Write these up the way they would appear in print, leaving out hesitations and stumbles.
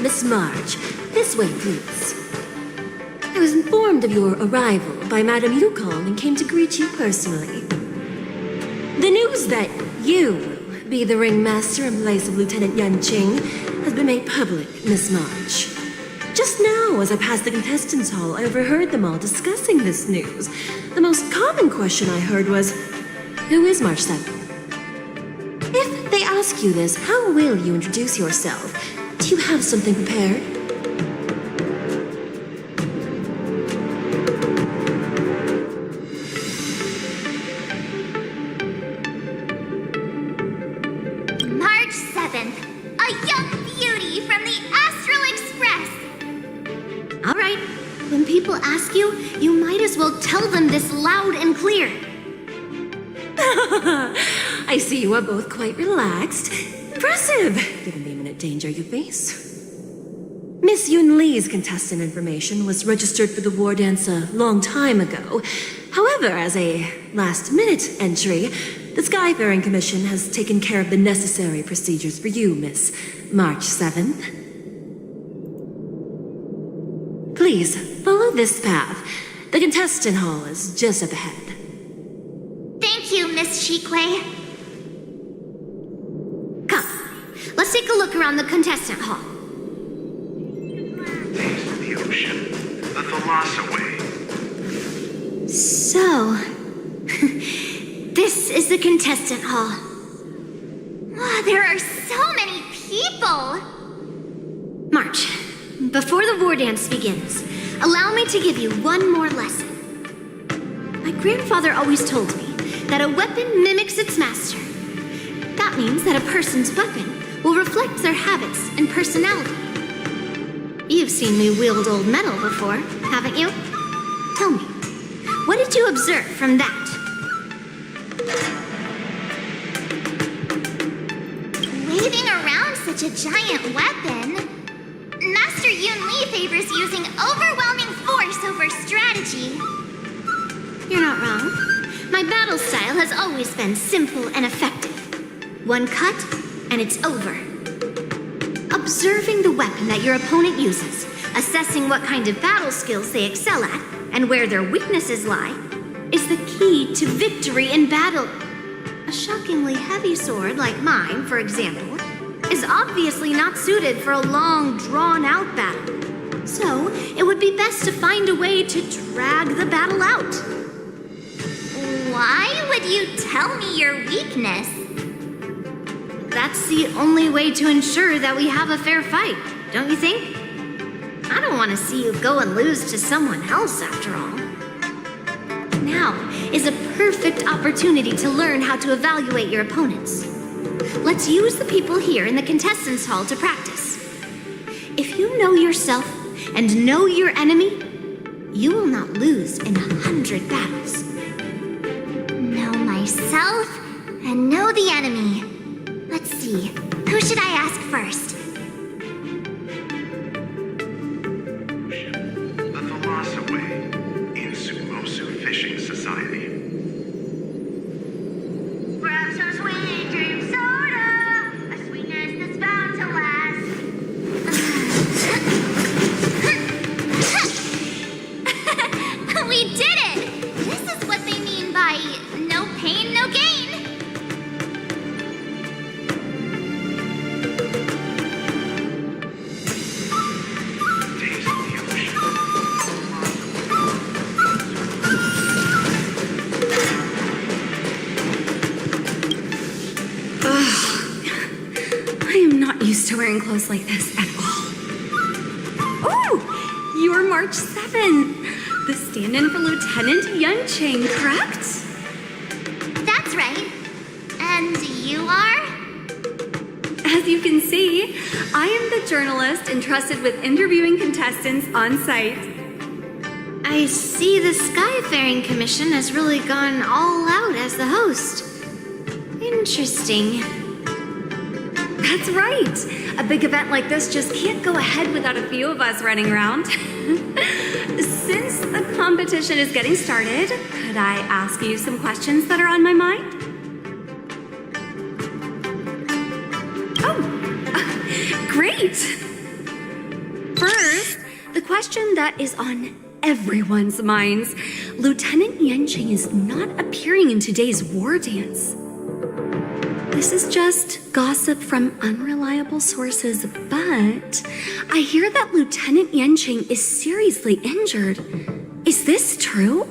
Miss March. This way, please. I was informed of your arrival by Madame Yukong and came to greet you personally. The news that you will be the ringmaster in place of Lieutenant Yanqing has been made public, Miss March. Just now, as I passed the contestants' hall, I overheard them all discussing this news. The most common question I heard was, who is March 7th? If they ask you this, how will you introduce yourself? Do you have something prepared? March 7th, a young beauty from the Astral Express. All right, when people ask you, you might as well tell them this loud and clear. I see you are both quite relaxed. Impressive, given the imminent danger you face. Miss Yun Li's contestant information was registered for the war dance a long time ago. However, as a last-minute entry, the Skyfaring Commission has taken care of the necessary procedures for you, Miss March 7th. Please, follow this path. The contestant hall is just up ahead. Thank you, Miss Shikwe. Come, let's take a look around the contestant hall. Taste the ocean, the Thalassa way. So, this is the contestant hall. Wow, there are so many people. March, before the war dance begins, allow me to give you one more lesson. My grandfather always told me that a weapon mimics its master. That means that a person's weapon will reflect their habits and personality. You've seen me wield old metal before, haven't you? Tell me, what did you observe from that? Waving around such a giant weapon, Master Yun Li favors using overwhelming force over strategy. You're not wrong. My battle style has always been simple and effective. One cut, and it's over. Observing the weapon that your opponent uses, assessing what kind of battle skills they excel at, and where their weaknesses lie, is the key to victory in battle. A shockingly heavy sword like mine, for example, is obviously not suited for a long, drawn-out battle. So, it would be best to find a way to drag the battle out. Why would you tell me your weakness? That's the only way to ensure that we have a fair fight, don't you think? I don't want to see you go and lose to someone else, after all. Now is a perfect opportunity to learn how to evaluate your opponents. Let's use the people here in the contestants' hall to practice. If you know yourself and know your enemy, you will not lose in 100 battles. Know myself and know the enemy. Let's see, who should I ask first? The Thalassa way in Sumosu Fishing Society. Grab some sweet dream soda, a sweetness that's bound to last. We did it! This is what they mean by no pain, no gain. Taste the ocean. I am not used to wearing clothes like this at all. Oh, you're March 7th, the stand-in for Lieutenant Yanqing, correct? That's right. And you are? As you can see, I am the journalist entrusted with interviewing contestants on site. I see the Skyfaring Commission has really gone all out as the host. Interesting. That's right. A big event like this just can't go ahead without a few of us running around. Since the competition is getting started, could I ask you some questions that are on my mind? Oh, great. first, the question that is on everyone's minds. Lieutenant Yanqing is not appearing in today's war dance. This is just gossip from unreliable sources, but I hear that Lieutenant Yanqing is seriously injured. Is this true?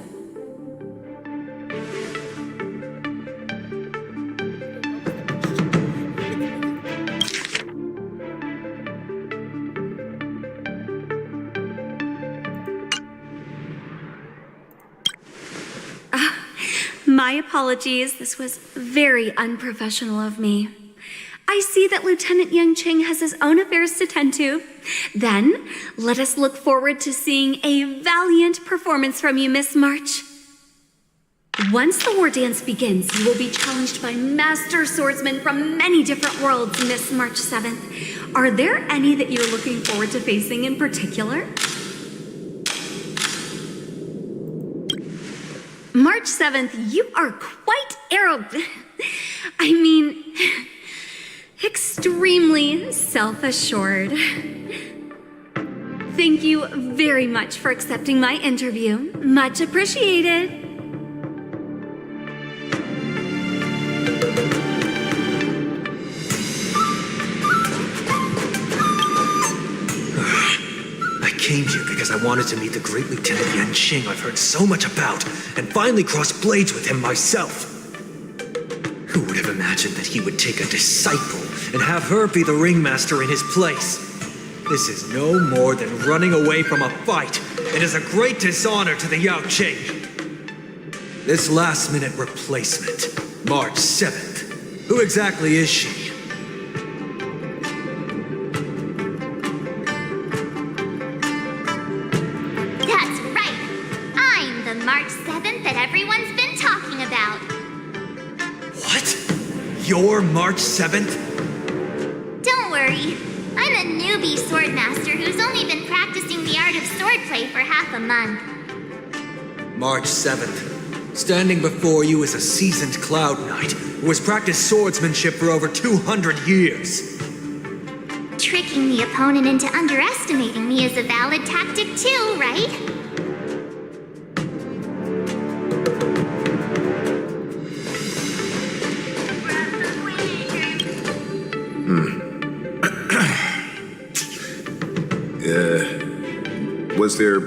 My apologies, this was very unprofessional of me. I see that Lieutenant Yanqing has his own affairs to tend to. Then, let us look forward to seeing a valiant performance from you, Miss March. Once the war dance begins, you will be challenged by master swordsmen from many different worlds, Miss March 7th. Are there any that you're looking forward to facing in particular? March 7th, you are quite extremely self-assured. Thank you very much for accepting my interview. Much appreciated. I came here because I wanted to meet the great Lieutenant Yanqing I've heard so much about, and finally cross blades with him myself. Who would have imagined that he would take a disciple and have her be the ringmaster in his place? This is no more than running away from a fight, and is a great dishonor to the Yao Qing. This last-minute replacement, March 7th, who exactly is she? That's right. I'm the March 7th that everyone's been talking about. What? You're March 7th? Don't worry. I'm a newbie swordmaster who's only been practicing the art of swordplay for half a month. March 7th. Standing before you is a seasoned Cloud Knight who has practiced swordsmanship for over 200 years. Tricking the opponent into underestimating me is a valid tactic too, right? Was there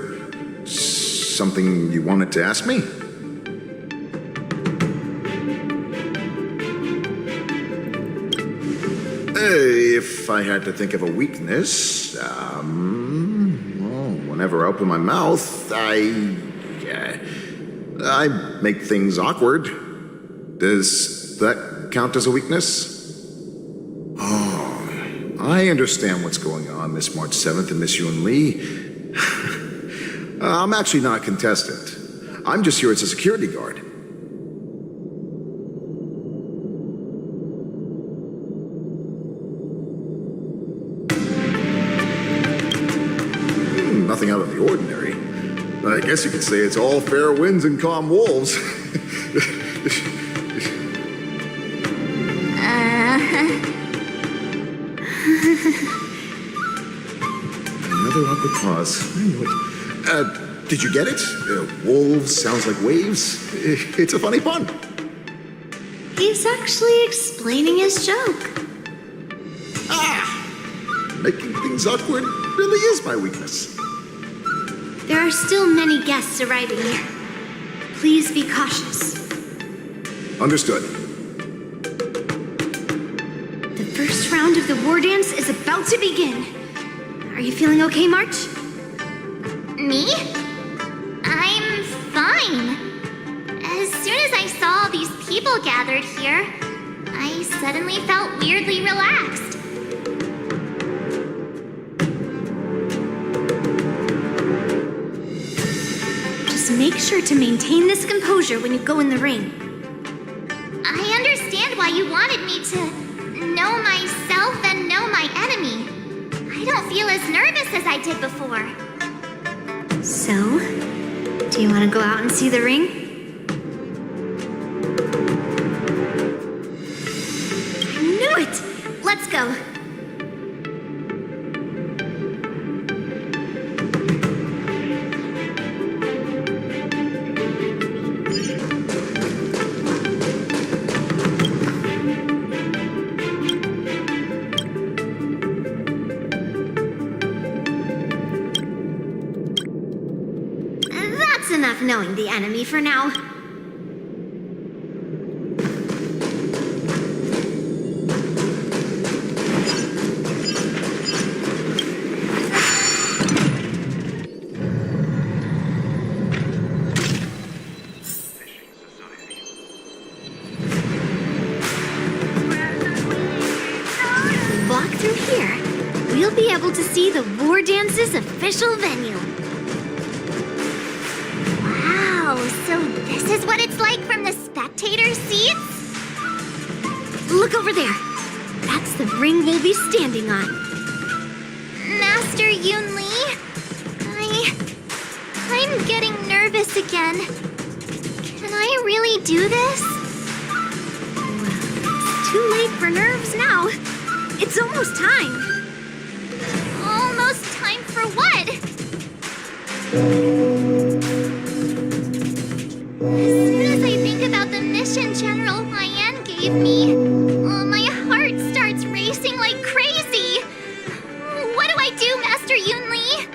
something you wanted to ask me? If I had to think of a weakness, well, whenever I open my mouth, I make things awkward. Does that count as a weakness? Oh, I understand what's going on, Miss March 7th and Miss Yun Li. I'm actually not a contestant. I'm just here as a security guard. Nothing out of the ordinary. I guess you could say it's all fair winds and calm wolves. Another awkward pause. I knew it. Did you get it? Wolves sounds like waves. It's a funny pun. He's actually explaining his joke. Making things awkward really is my weakness. There are still many guests arriving here. Please be cautious. Understood. The first round of the war dance is about to begin. Are you feeling okay, March? Me? I'm fine. As soon as I saw all these people gathered here, I suddenly felt weirdly relaxed. Just make sure to maintain this composure when you go in the ring. I understand why you wanted me to know myself and know my enemy. I don't feel as nervous as I did before. So, do you want to go out and see the ring? I knew it! Let's go. knowing the enemy for now. Fishing society. Walk through here. We'll be able to see the War Dance's official venue. Wow, so this is what it's like from the spectator seats? Look over there. That's the ring we'll be standing on. Master Yoon Lee? I'm getting nervous again. Can I really do this? Too late for nerves now. It's almost time. Almost time for what? As soon as I think about the mission General Hyen gave me, my heart starts racing like crazy. What do I do, Master Yoon Lee?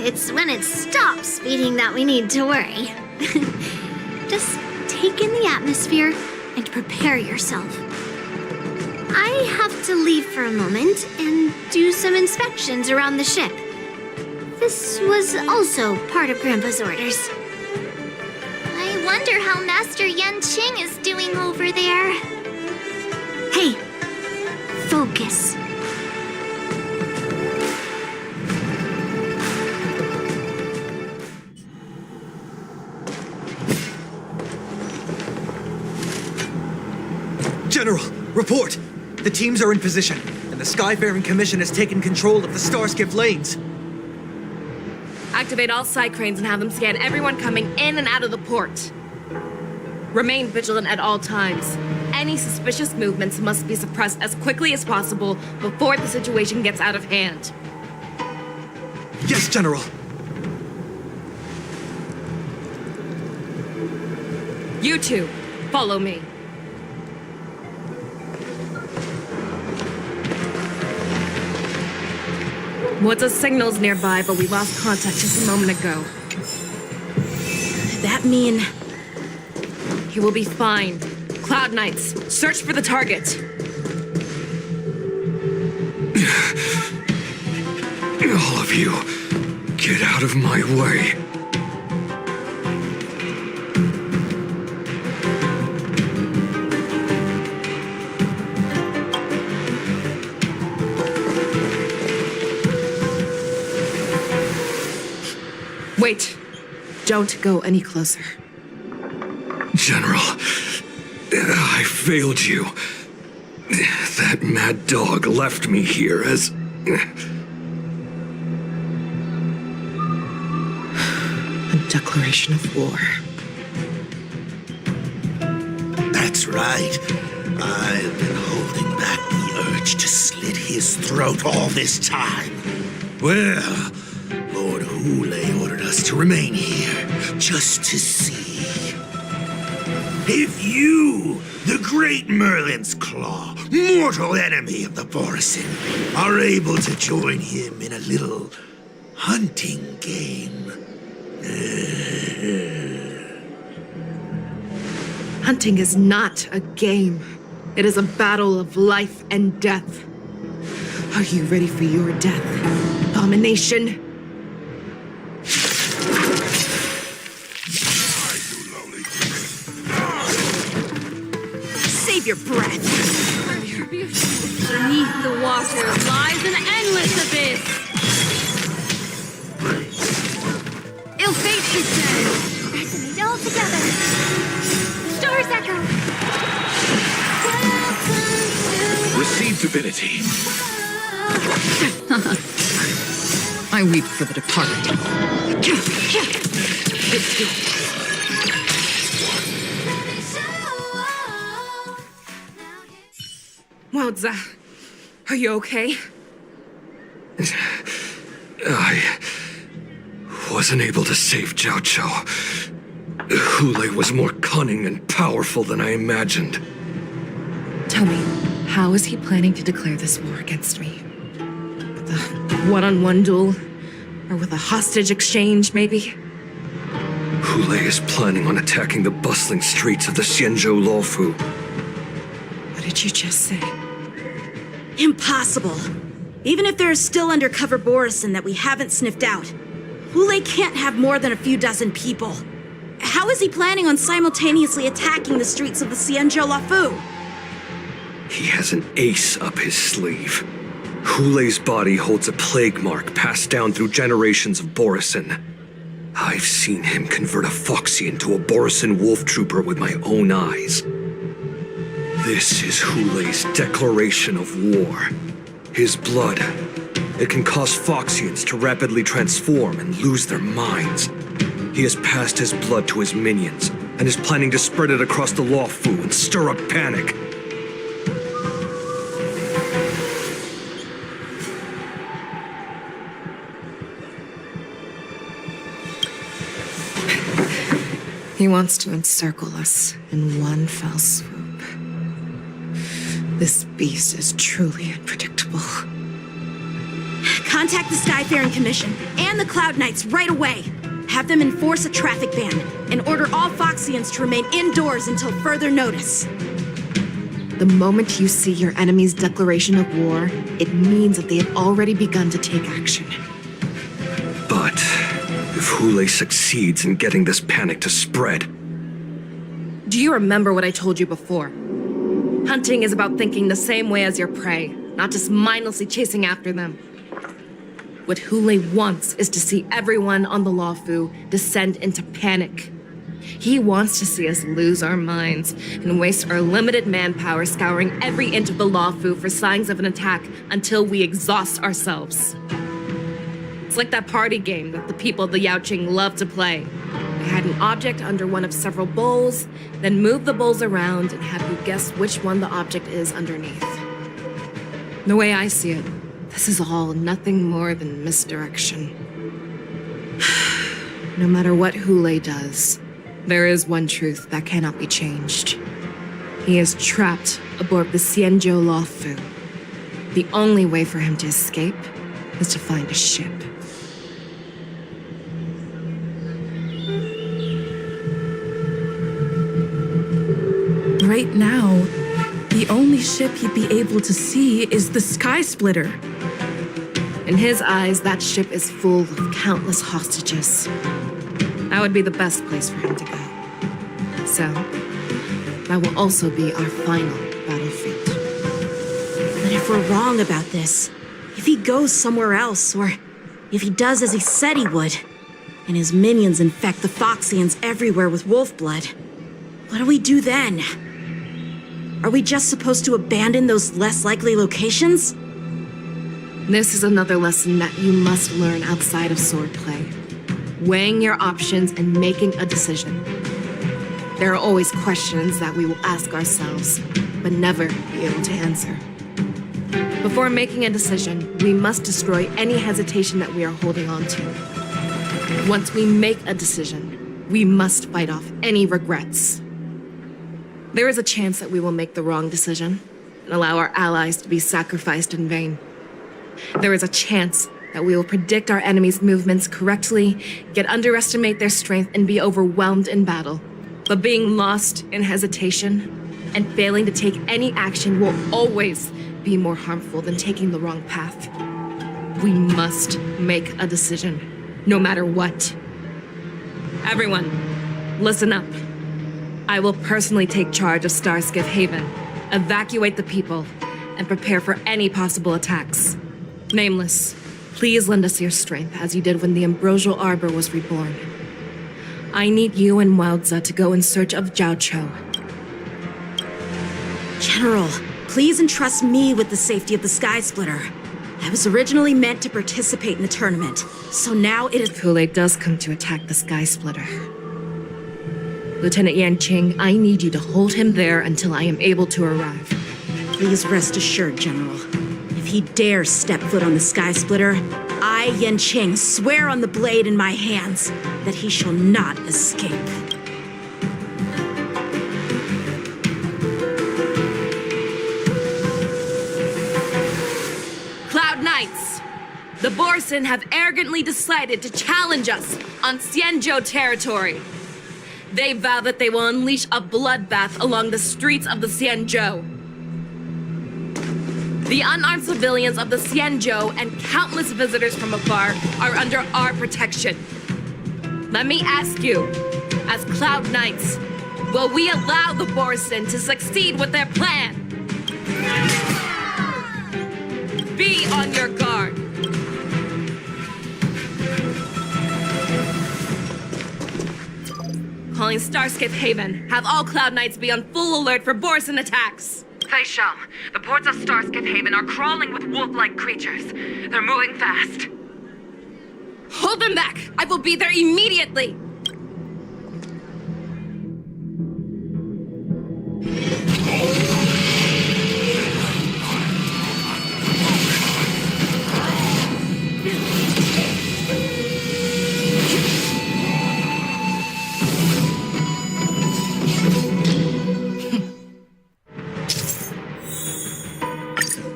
It's when it stops beating that we need to worry. Just take in the atmosphere and prepare yourself. I have to leave for a moment and do some inspections around the ship. This was also part of Grandpa's orders. I wonder how Master Yen Ching is doing over there. Hey, focus. General, report! The teams are in position, and the Skyfaring Commission has taken control of the Starskip lanes. Activate all side cranes and have them scan everyone coming in and out of the port. Remain vigilant at all times. Any suspicious movements must be suppressed as quickly as possible before the situation gets out of hand. Yes, General! You two, follow me. What's signals nearby, but we lost contact just a moment ago. That mean he will be fine. Cloud Knights, search for the target. All of you, get out of my way. Wait. Don't go any closer. General, I failed you. That mad dog left me here as... A declaration of war. That's right. I've been holding back the urge to slit his throat all this time. Well, Lord Hule ordered us to remain here, just to see. If you, the great Merlin's Claw, mortal enemy of the Borison, are able to join him in a little hunting game. Hunting is not a game. It is a battle of life and death. Are you ready for your death, abomination? Save your breath. Beneath the water lies an endless abyss. Ill fate is dead. Resonate all together. Stars echo. Receive divinity. I weep for the departed. Wowza, are you okay? I wasn't able to save Jiao Chou. Hule was more cunning and powerful than I imagined. Tell me, how is he planning to declare this war against me? With a one-on-one duel? Or with a hostage exchange, maybe? Hule is planning on attacking the bustling streets of the Xianzhou Luofu. What did you just say? Impossible. Even if there are still undercover Borisin that we haven't sniffed out, Hule can't have more than a few dozen people. How is he planning on simultaneously attacking the streets of the Xianzhou Luofu? He has an ace up his sleeve. Hule's body holds a plague mark passed down through generations of Borisin. I've seen him convert a Foxy into a Borisin wolf trooper with my own eyes. This is Hule's declaration of war. His blood. It can cause Foxians to rapidly transform and lose their minds. He has passed his blood to his minions and is planning to spread it across the Luofu and stir up panic. He wants to encircle us in one fell swoop. This beast is truly unpredictable. Contact the Skyfaring Commission and the Cloud Knights right away. Have them enforce a traffic ban and order all Foxians to remain indoors until further notice. The moment you see your enemy's declaration of war, it means that they have already begun to take action. But if Hule succeeds in getting this panic to spread... Do you remember what I told you before? Hunting is about thinking the same way as your prey, not just mindlessly chasing after them. What Hule wants is to see everyone on the Luofu descend into panic. He wants to see us lose our minds and waste our limited manpower scouring every inch of the Luofu for signs of an attack until we exhaust ourselves. It's like that party game that the people of the Yaoqing love to play. They had an object under one of several bowls, then move the bowls around and have you guess which one the object is underneath. The way I see it, this is all nothing more than misdirection. No matter what Hule does, there is one truth that cannot be changed. He is trapped aboard the Xianzhou Luofu. The only way for him to escape is to find a ship. Right now, the only ship he'd be able to see is the Sky Splitter. In his eyes, that ship is full of countless hostages. That would be the best place for him to go. So, that will also be our final battlefield. But if we're wrong about this, if he goes somewhere else, or if he does as he said he would, and his minions infect the Foxians everywhere with wolf blood, what do we do then? Are we just supposed to abandon those less likely locations? This is another lesson that you must learn outside of swordplay. Weighing your options and making a decision. There are always questions that we will ask ourselves, but never be able to answer. Before making a decision, we must destroy any hesitation that we are holding on to. Once we make a decision, we must fight off any regrets. There is a chance that we will make the wrong decision and allow our allies to be sacrificed in vain. There is a chance that we will predict our enemies' movements correctly, yet underestimate their strength and be overwhelmed in battle. But being lost in hesitation and failing to take any action will always be more harmful than taking the wrong path. We must make a decision, no matter what. Everyone, listen up. I will personally take charge of Starskiff Haven, evacuate the people, and prepare for any possible attacks. Nameless, please lend us your strength as you did when the Ambrosial Arbor was reborn. I need you and Wildza to go in search of Zhao Cho. General, please entrust me with the safety of the Sky Splitter. I was originally meant to participate in the tournament, so now it is... Hule does come to attack the Sky Splitter. Lieutenant Yanqing, I need you to hold him there until I am able to arrive. Please rest assured, General. If he dares step foot on the Sky Splitter, I, Yanqing, swear on the blade in my hands that he shall not escape. Cloud Knights, The Borson have arrogantly decided to challenge us on Xianzhou territory. They vow that they will unleash a bloodbath along the streets of the Xianzhou. The unarmed civilians of the Xianzhou and countless visitors from afar are under our protection. Let me ask you, as Cloud Knights, will we allow the Borson to succeed with their plan? Be on your guard. Calling Starskip Haven. Have all Cloud Knights be on full alert for Borson attacks. Fei Shao, the ports of Starskip Haven are crawling with wolf-like creatures. They're moving fast. Hold them back! I will be there immediately!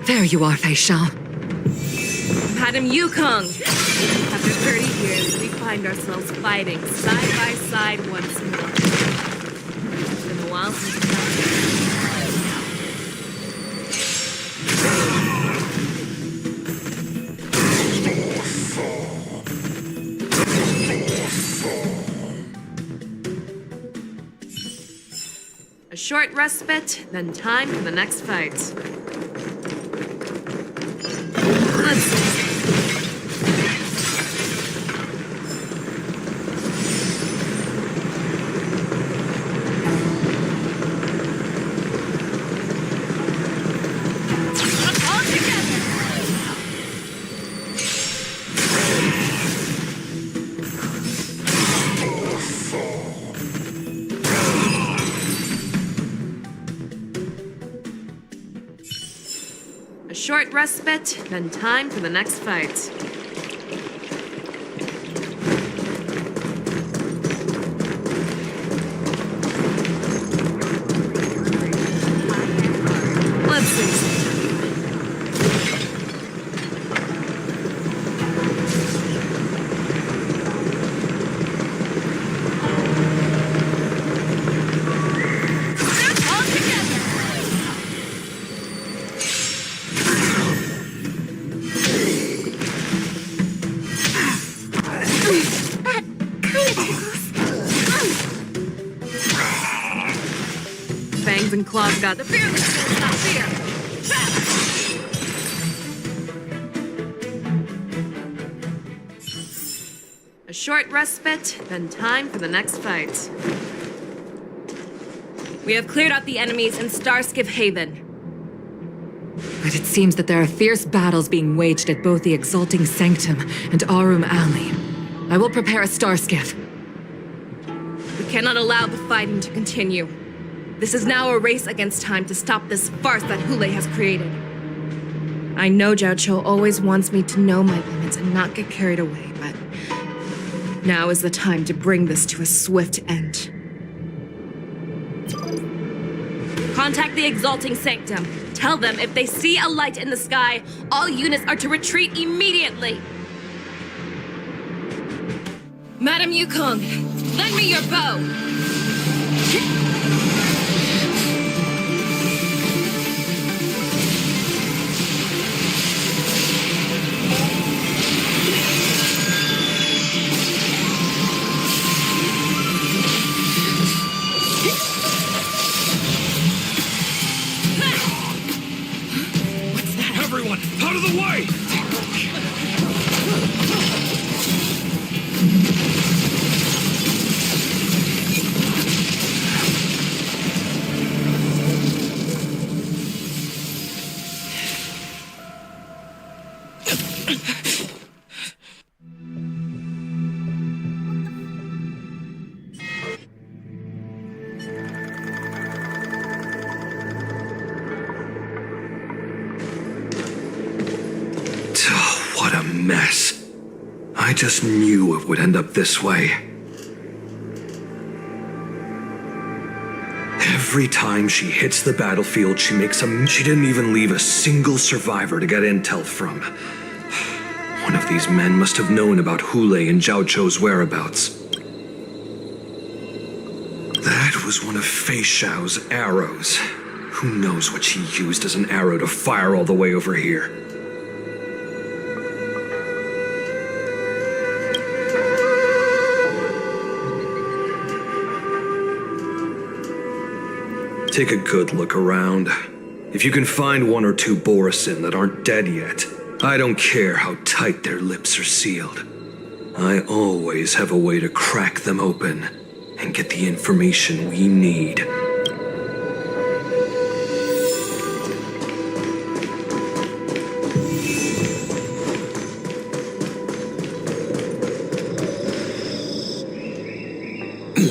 There you are, Fei Shao. Madam Yukong! After 30 years, we find ourselves fighting side by side once more. It's been a while since we A short respite, then time for the next fight. Let's see. Short respite, then time for the next fight. Let's see. Fangs and claws got the fearless, not fear. A short respite, then time for the next fight. We have cleared out the enemies in Starskip Haven. But it seems that there are fierce battles being waged at both the Exalting Sanctum and Arum Alley. I will prepare a star skiff. We cannot allow the fighting to continue. This is now a race against time to stop this farce that Hule has created. I know Zhao Cho always wants me to know my limits and not get carried away, but now is the time to bring this to a swift end. Contact the Exalting Sanctum. Tell them if they see a light in the sky, all units are to retreat immediately. Madam Yukong, lend me your bow. Everyone, out of the way! What a mess. I just knew it would end up this way. Every time she hits the battlefield, she didn't even leave a single survivor to get intel from. One of these men must have known about Hule and Zhao Zhou's whereabouts. That was one of Fei Xiao's arrows. Who knows what she used as an arrow to fire all the way over here? Take a good look around. If you can find one or two Borisin that aren't dead yet, I don't care how tight their lips are sealed. I always have a way to crack them open and get the information we need.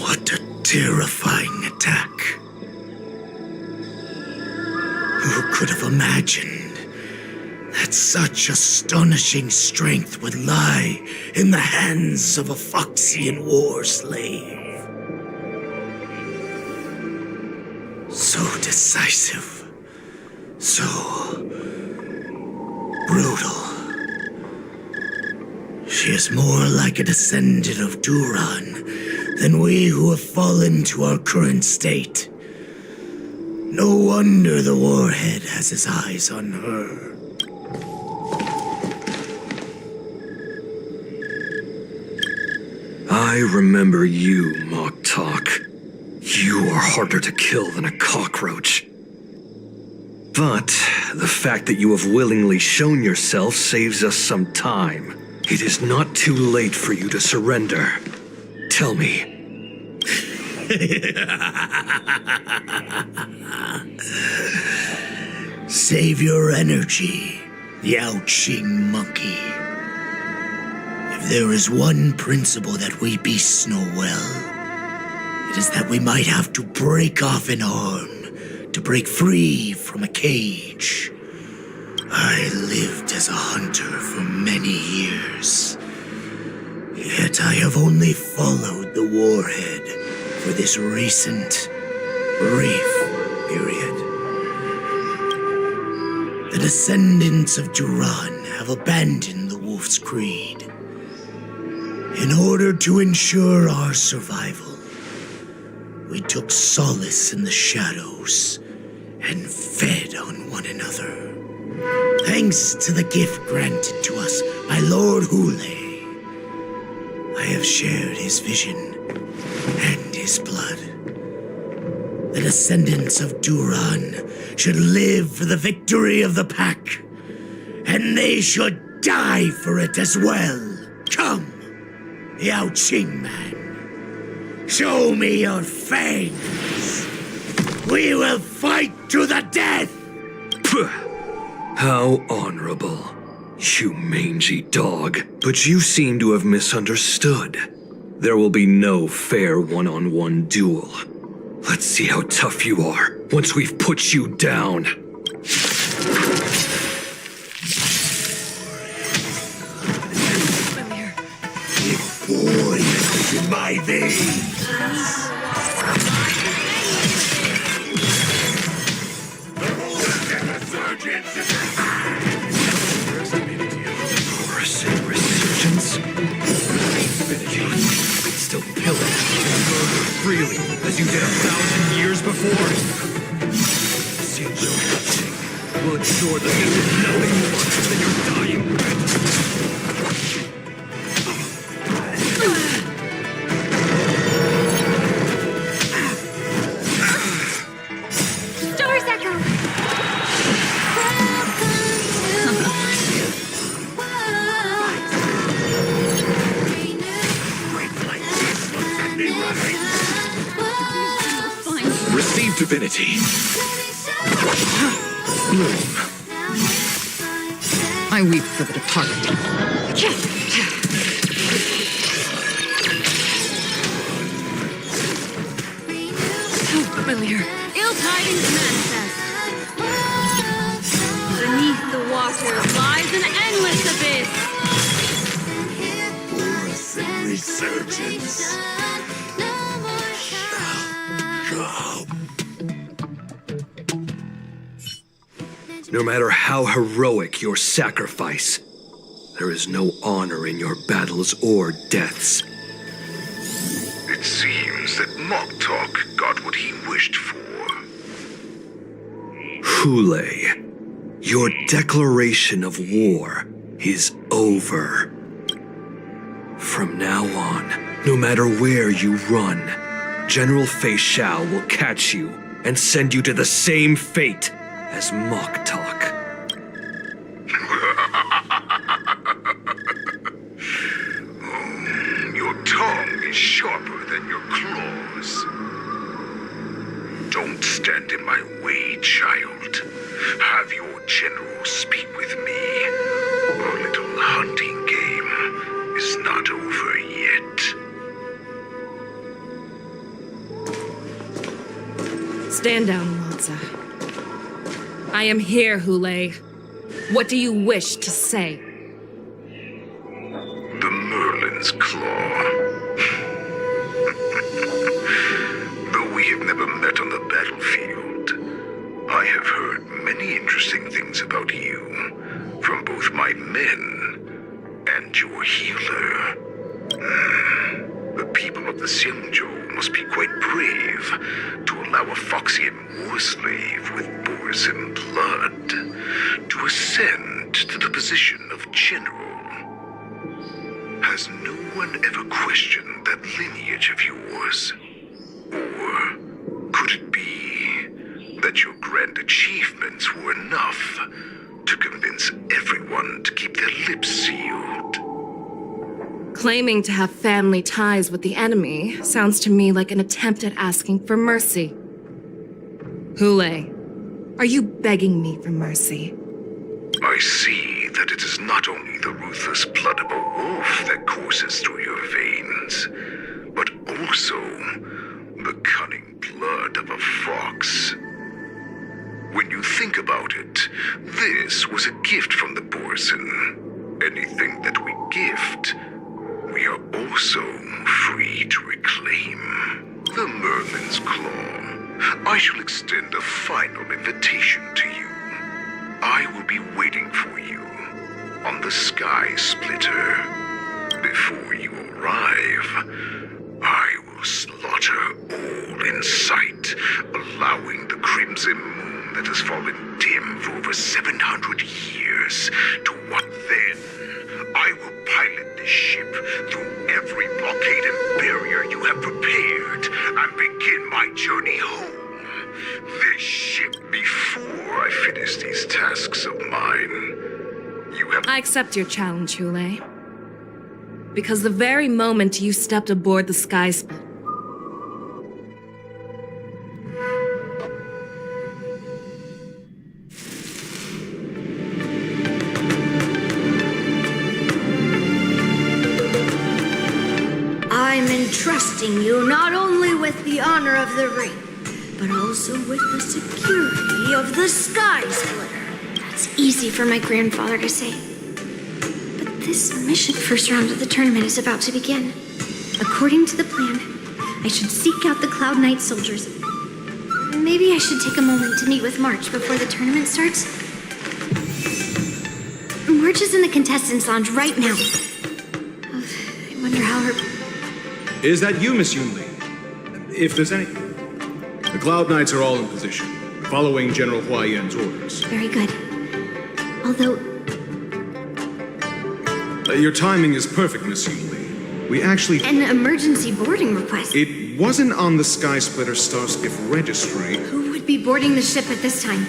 What a terrifying attack. Who could have imagined that such astonishing strength would lie in the hands of a Foxian war slave? So decisive, so brutal. She is more like a descendant of Duran than we who have fallen to our current state. No wonder the warhead has his eyes on her. I remember you, Mock Talk. You are harder to kill than a cockroach. But the fact that you have willingly shown yourself saves us some time. It is not too late for you to surrender. Tell me. Save your energy, Yao Qing monkey. If there is one principle that we beasts know well, it is that we might have to break off an arm to break free from a cage. I lived as a hunter for many years, yet I have only followed the warhead for this recent, brief period. The descendants of Duran have abandoned the Wolf's Creed. In order to ensure our survival, we took solace in the shadows and fed on one another. Thanks to the gift granted to us by Lord Hule, I have shared his vision and his blood. The descendants of Duran should live for the victory of the pack, and they should die for it as well. Come, Yao Qing man, show me your fangs. We will fight to the death! How honorable, you mangy dog. But you seem to have misunderstood. There will be no fair one-on-one duel. Let's see how tough you are once we've put you down. Poison in my veins! Resurgence? We'd still pillage and murder freely, as you did 1,000 years before. Sinjo will ensure that this is nothing more than your dying breath. Receive divinity. Bloom. I weep for the departed. So familiar. Ill tidings manifest. Beneath the waters lies an endless abyss. Borisin resurgence. No matter how heroic your sacrifice, There is no honor in your battles or deaths. It seems that Moktok got what he wished for. Hule, your declaration of war is over. From now on, no matter where you run, General Fei Xiao will catch you and send you to the same fate as Moktok. Your tongue is sharper than your claws. Don't stand in my way, child. Have your general speak with me. Our little hunting game is not over yet. Stand down, Monza. I am here, Hule. What do you wish to say? The Merlin's Claw. Though we have never met on the battlefield, I have heard many interesting things about you from both my men and your healer. The people of the Xianzhou must be quite brave to allow a Foxian war slave with Borisin blood to ascend to the position of general. Has no one ever questioned that lineage of yours? Or could it be that your grand achievements were enough to convince everyone to keep their lips sealed? Claiming to have family ties with the enemy sounds to me like an attempt at asking for mercy. Hule, are you begging me for mercy? I see that it is not only the ruthless blood of a wolf that courses through your veins, but also the cunning blood of a fox. When you think about it, this was a gift from the Borisin. Anything that we gift, we are also free to reclaim. The Merlin's Claw. I shall extend a final invitation to you. I will be waiting for you on the Sky Splitter. Before you arrive, I will slaughter all in sight, allowing the crimson moon that has fallen dim for over 700 years to what then? I will pilot this ship through every blockade and barrier you have prepared and begin my journey home. This ship before I finish these tasks of mine. You have... I accept your challenge, Hule. Because the very moment you stepped aboard the Sky Split, I'm entrusting you not only with the honor of the ring, but also with the security of the Sky Splitter. That's easy for my grandfather to say. But this mission first round of the tournament is about to begin. According to the plan, I should seek out the Cloud Knight soldiers. Maybe I should take a moment to meet with March before the tournament starts. March is in the contestants' lounge right now. I wonder how her... Is that you, Miss Yunli? If there's any... The Cloud Knights are all in position, following General Hua Yan's orders. Very good. Although... Your timing is perfect, Miss Yunli. We actually... An emergency boarding request. It wasn't on the Sky Splitter Star Skiff registry. Who would be boarding the ship at this time?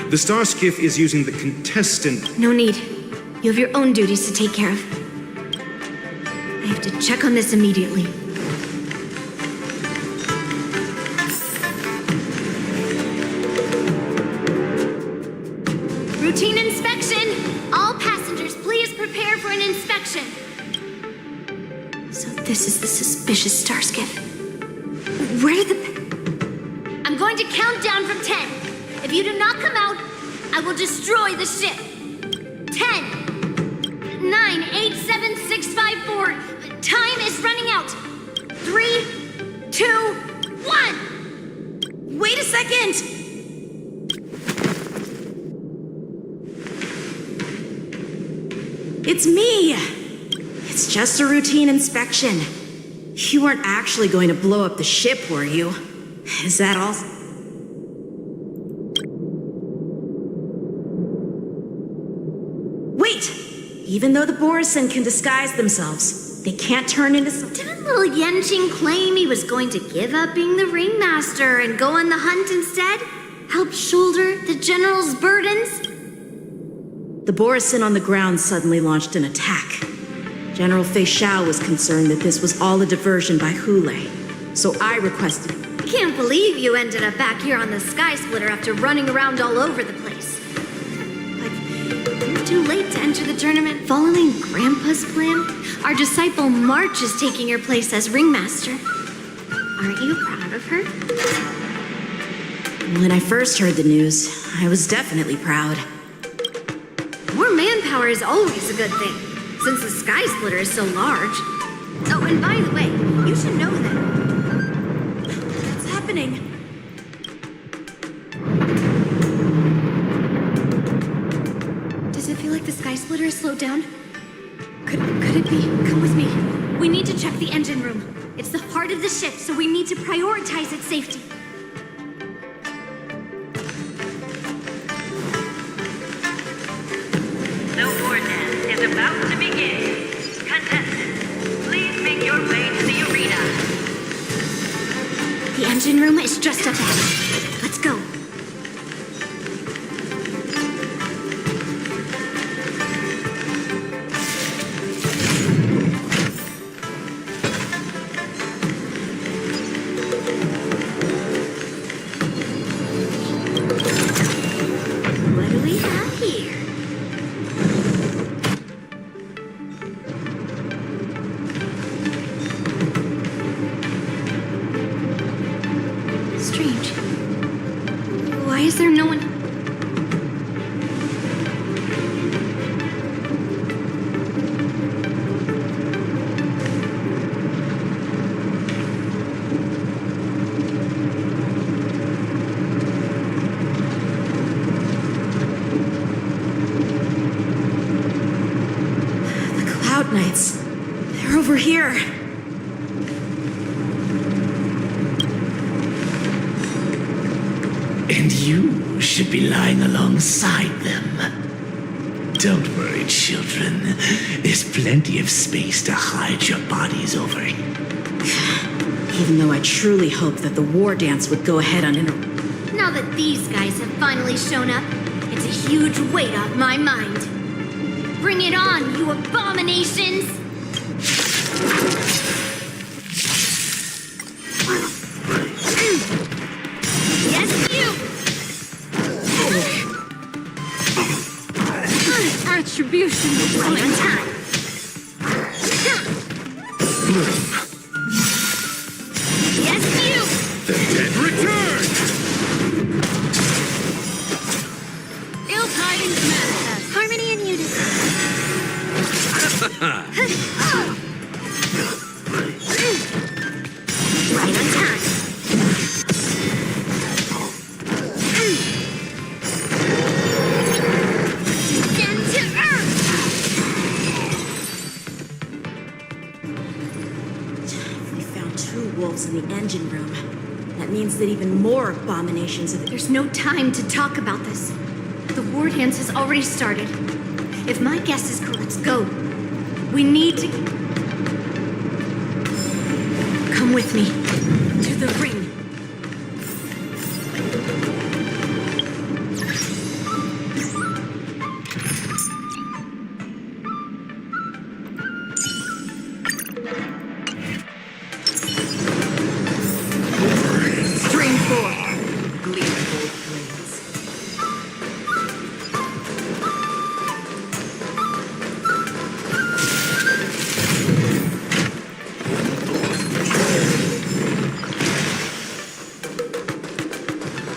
The Star Skiff is using the contestant... No need. You have your own duties to take care of. I have to check on this immediately. Routine inspection! All passengers, please prepare for an inspection. So this is the suspicious star skiff. Where are the... I'm going to count down from 10. If you do not come out, I will destroy the ship. 10, 9, 8, 7, 6, 5, 4. Time is running out. 3, 2, 1. Wait a second. It's me! It's just a routine inspection. You weren't actually going to blow up the ship, were you? Is that all? Wait! Even though the Borison can disguise themselves, they can't turn into Didn't little Yenching claim he was going to give up being the ringmaster and go on the hunt instead? Help shoulder the general's burdens? The Borison on the ground suddenly launched an attack. General Fei Xiao was concerned that this was all a diversion by Hulei, so I requested. I can't believe you ended up back here on the Sky Splitter after running around all over the place. But you're too late to enter the tournament. Following Grandpa's plan, our disciple March is taking your place as ringmaster. Aren't you proud of her? When I first heard the news, I was definitely proud. More manpower is always a good thing, since the Sky Splitter is so large. Oh, and by the way, you should know that. What's happening? Does it feel like the Sky Splitter is slowed down? Could it be? Come with me. We need to check the engine room. It's the heart of the ship, so we need to prioritize its safety. The war dance is about to begin. Contestants, please make your way to the arena. The engine room is just up ahead. Let's go. What do we have here? Strange. Why is there no one? The Cloud Knights. They're over here. And you should be lying alongside them. Don't worry, children. There's plenty of space to hide your bodies over. Even though I truly hoped that the war dance would go ahead uninterrupted. Now that these guys have finally shown up, it's a huge weight off my mind. Bring it on, you abominations! Yes, you! Attribution. Right on time. Yes, you! The dead return! Ill tidings manifest. Harmony and unity. Right on time. Descend to earth. We found 2 wolves in the engine room. That means that even more abominations of There's no time to talk about this. The war dance has already started. If my guess is correct, let's go. We need to... Come with me. To the ring. String 4. Gleamful blades.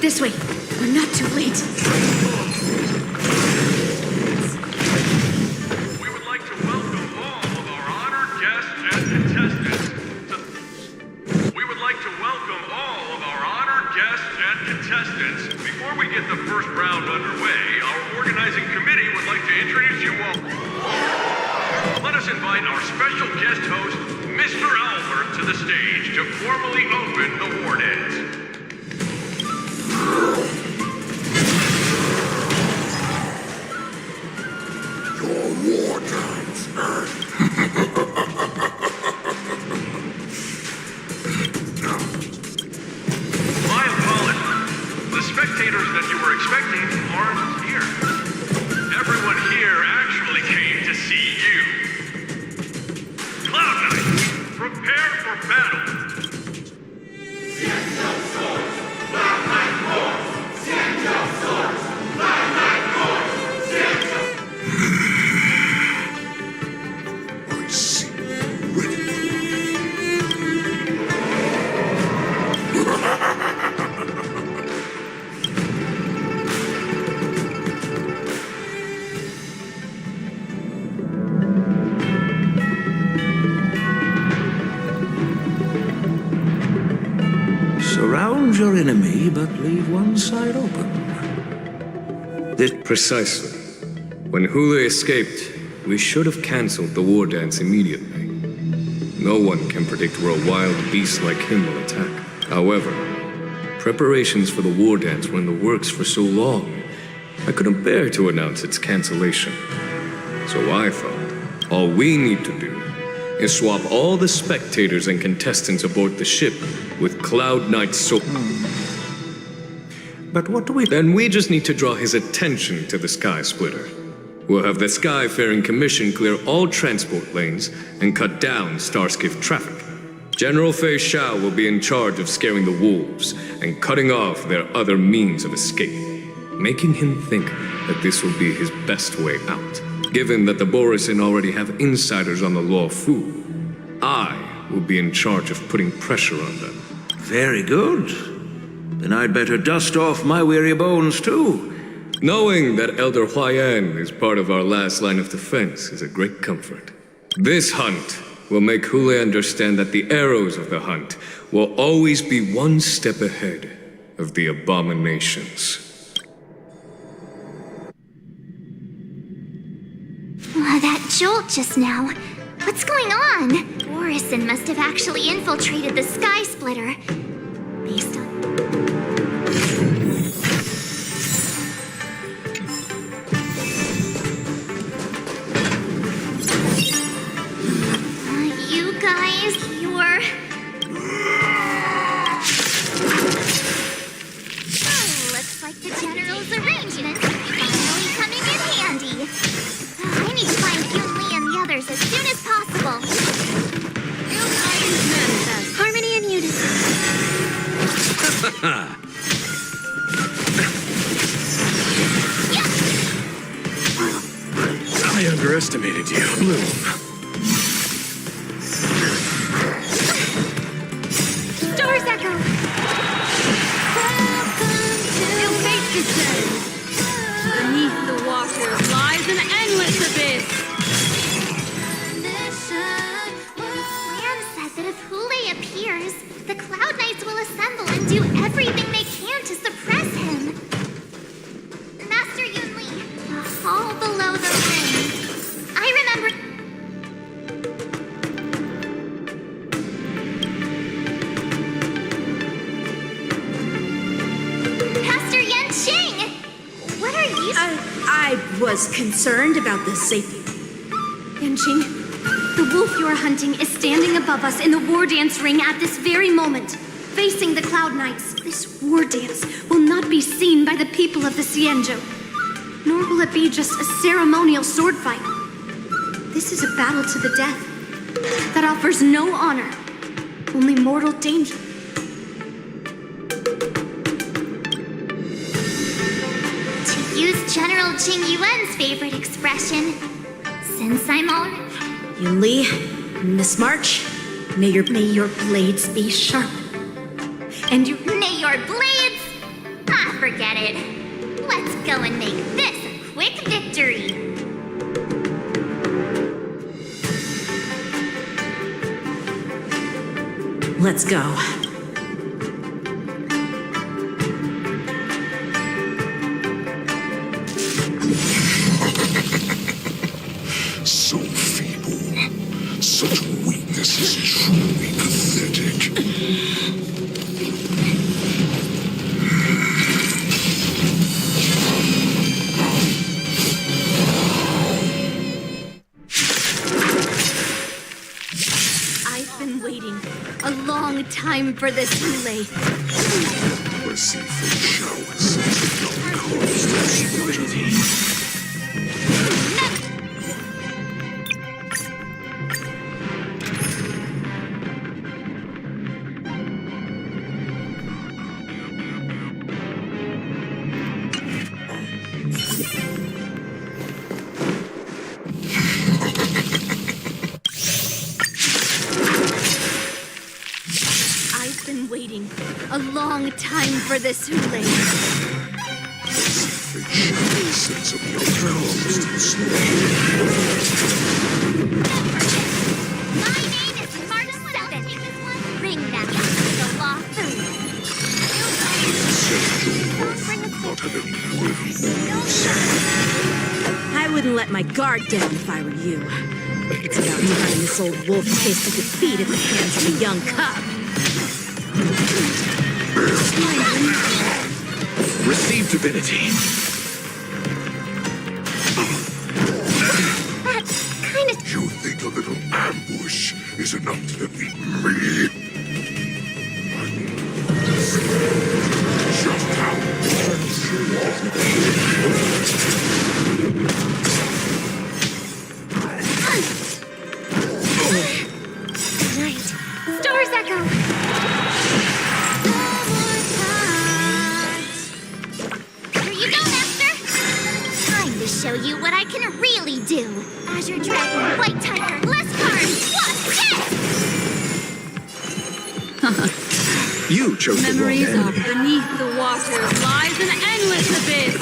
This way. We're not too late. We would like to welcome all of our honored guests and contestants We would like to welcome all of our honored guests and contestants. Before we get the first round underway, our organizing committee would like to introduce you all. us invite our special guest host, Mr. Albert, to the stage to formally open the Wardens. My apologies. The spectators that you were expecting aren't here. Everyone here actually came to see you. Cloud Knight, prepare for battle. I see. Surround your enemy, but leave one side open. Precisely. When Hule escaped, we should have cancelled the war dance immediately. No one can predict where a wild beast like him will attack. However, preparations for the war dance were in the works for so long, I couldn't bear to announce its cancellation. So I thought, all we need to do is swap all the spectators and contestants aboard the ship with Cloud Knight's But what do we... Then we just need to draw his attention to the Sky Splitter. We'll have the Skyfaring Commission clear all transport lanes and cut down Starskiff traffic. General Fei Shao will be in charge of scaring the wolves and cutting off their other means of escape, making him think that this will be his best way out. Given that the Borisin already have insiders on the Law Fu, I will be in charge of putting pressure on them. Very good. Then I'd better dust off my weary bones, too. Knowing that Elder Huayan is part of our last line of defense is a great comfort. This hunt will make Hule understand that the arrows of the hunt will always be one step ahead of the abominations. That jolt just now. What's going on? Orison must have actually infiltrated the Sky Splitter. Based on... you guys, you're... Oh, looks like the General's arrangements are finally coming in handy. I need to find Yoon Lee and the others as soon as possible. Harmony and unison. I underestimated you, Bloom. Stars Echo! Ill fate descends. Beneath the waters lies an endless abyss. Plan said that if Hule appears, the Cloud Knights will assemble and do everything they can to suppress him. Master Yoon Lee, the hall below the ring. I remember... Pastor Yan Qing! What are you... I was concerned about the safety. Yanqing, the wolf you are hunting is standing above us in the war dance ring at this very moment, facing the Cloud Knights. This war dance will not be seen by the people of the Xianzhou, nor will it be just a ceremonial sword fight. This is a battle to the death that offers no honor, only mortal danger. To use General Jing Yuan's favorite expression, since I'm already... Yoon Lee, Miss March, may your blades be sharp. And may your blades... Ah, forget it. Let's go and make this a quick victory. Let's go. So feeble. time for this, Hule. Merciful showers of constant I've been waiting a long time for this, Hule. sense of constant sleep. My name is Mark 7. Ring that to the law food. Not have any worthy moves. I wouldn't let my guard down if I were you. It's about time this old wolf tasted defeat at the hands of a young cub. Receive divinity. That's kind of... You think a little ambush is enough to defeat me? Just how Right. Stars echo. Here you go, Master. Time to show you what I can really do. Azure Dragon, White Tiger, less cards. What's You chose the wrong Memories enemy. of beneath the waters lies an endless abyss.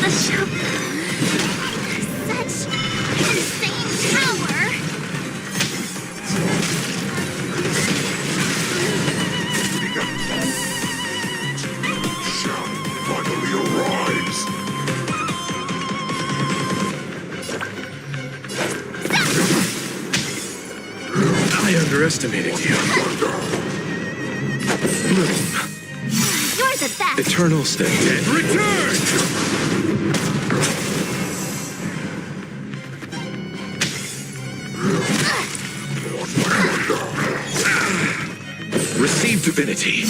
The shop. Such insane power. shall finally arrives. I underestimated you. You're the best. Eternal state. Return! Receive divinity.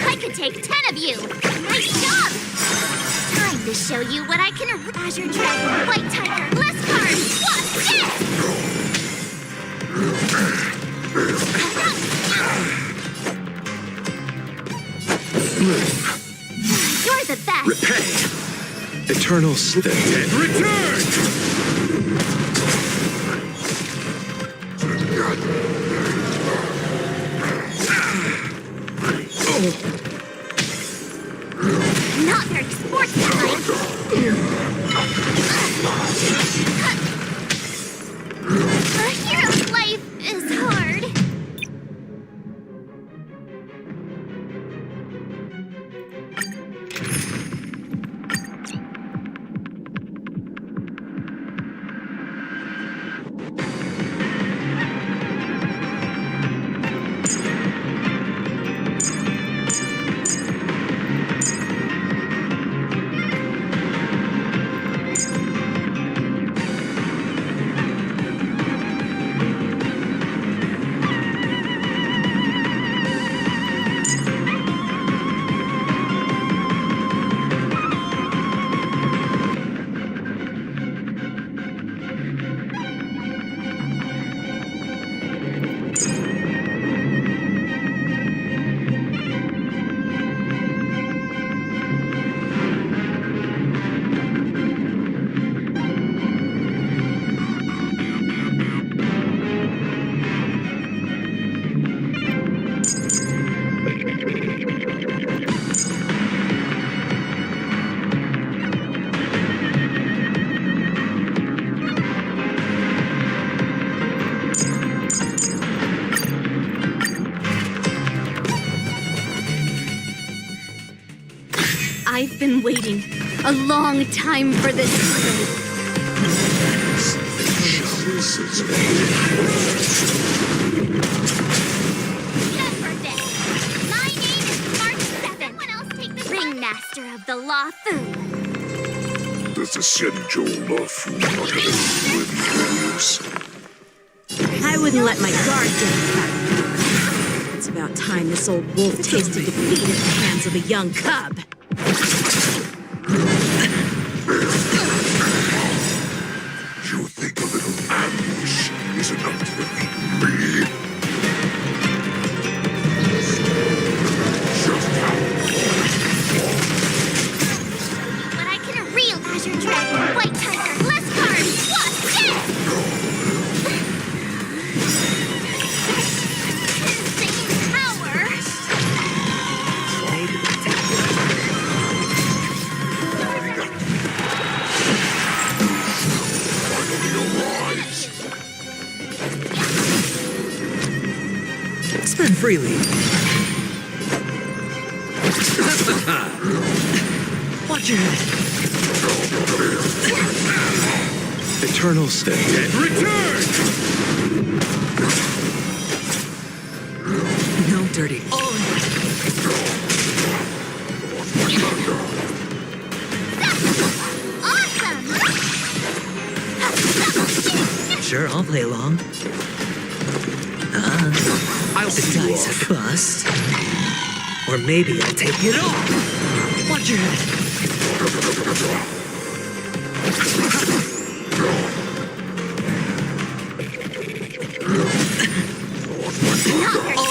I could take 10 of you. Nice job. Time to show you what I can. Azure Dragon, White Tiger, less cards. What's this? You're the best. Repay. Eternal state. Return! Not very sportsmanlike. A hero's life is hard. I've been waiting a long time for this. Never been. My name is Mark 7. Someone else take this. Ringmaster of the Law Food. The Let's ascend Joel with warriors. I wouldn't let my guard down if I were you. It's about time this old wolf tasted defeat at the hands of a young cub. You think a little ambush is enough to defeat me? But I can reel Azure Dragon, White Tiger, less cards, plus death! Insane power! Spend freely. Watch your head. Eternal stay and return! No dirty. Awesome! Sure, I'll play along. I'll The see you dice off. have bust. Or maybe I'll take it all. Watch your head.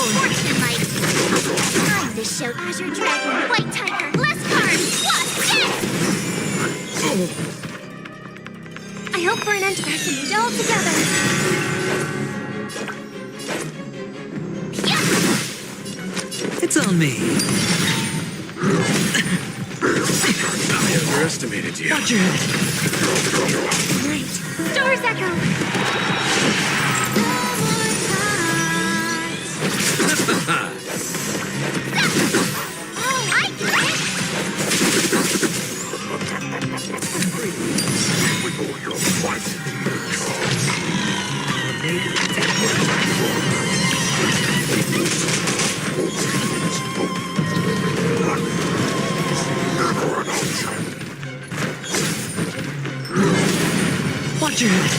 Sportsmanlike! Time to show Azure Dragon, White Tiger, less cards, plus death! I hope for an end to passage altogether. It's on me. I underestimated you. Watch your head. Right. Doors echo! Oh, I get it! Watch your head.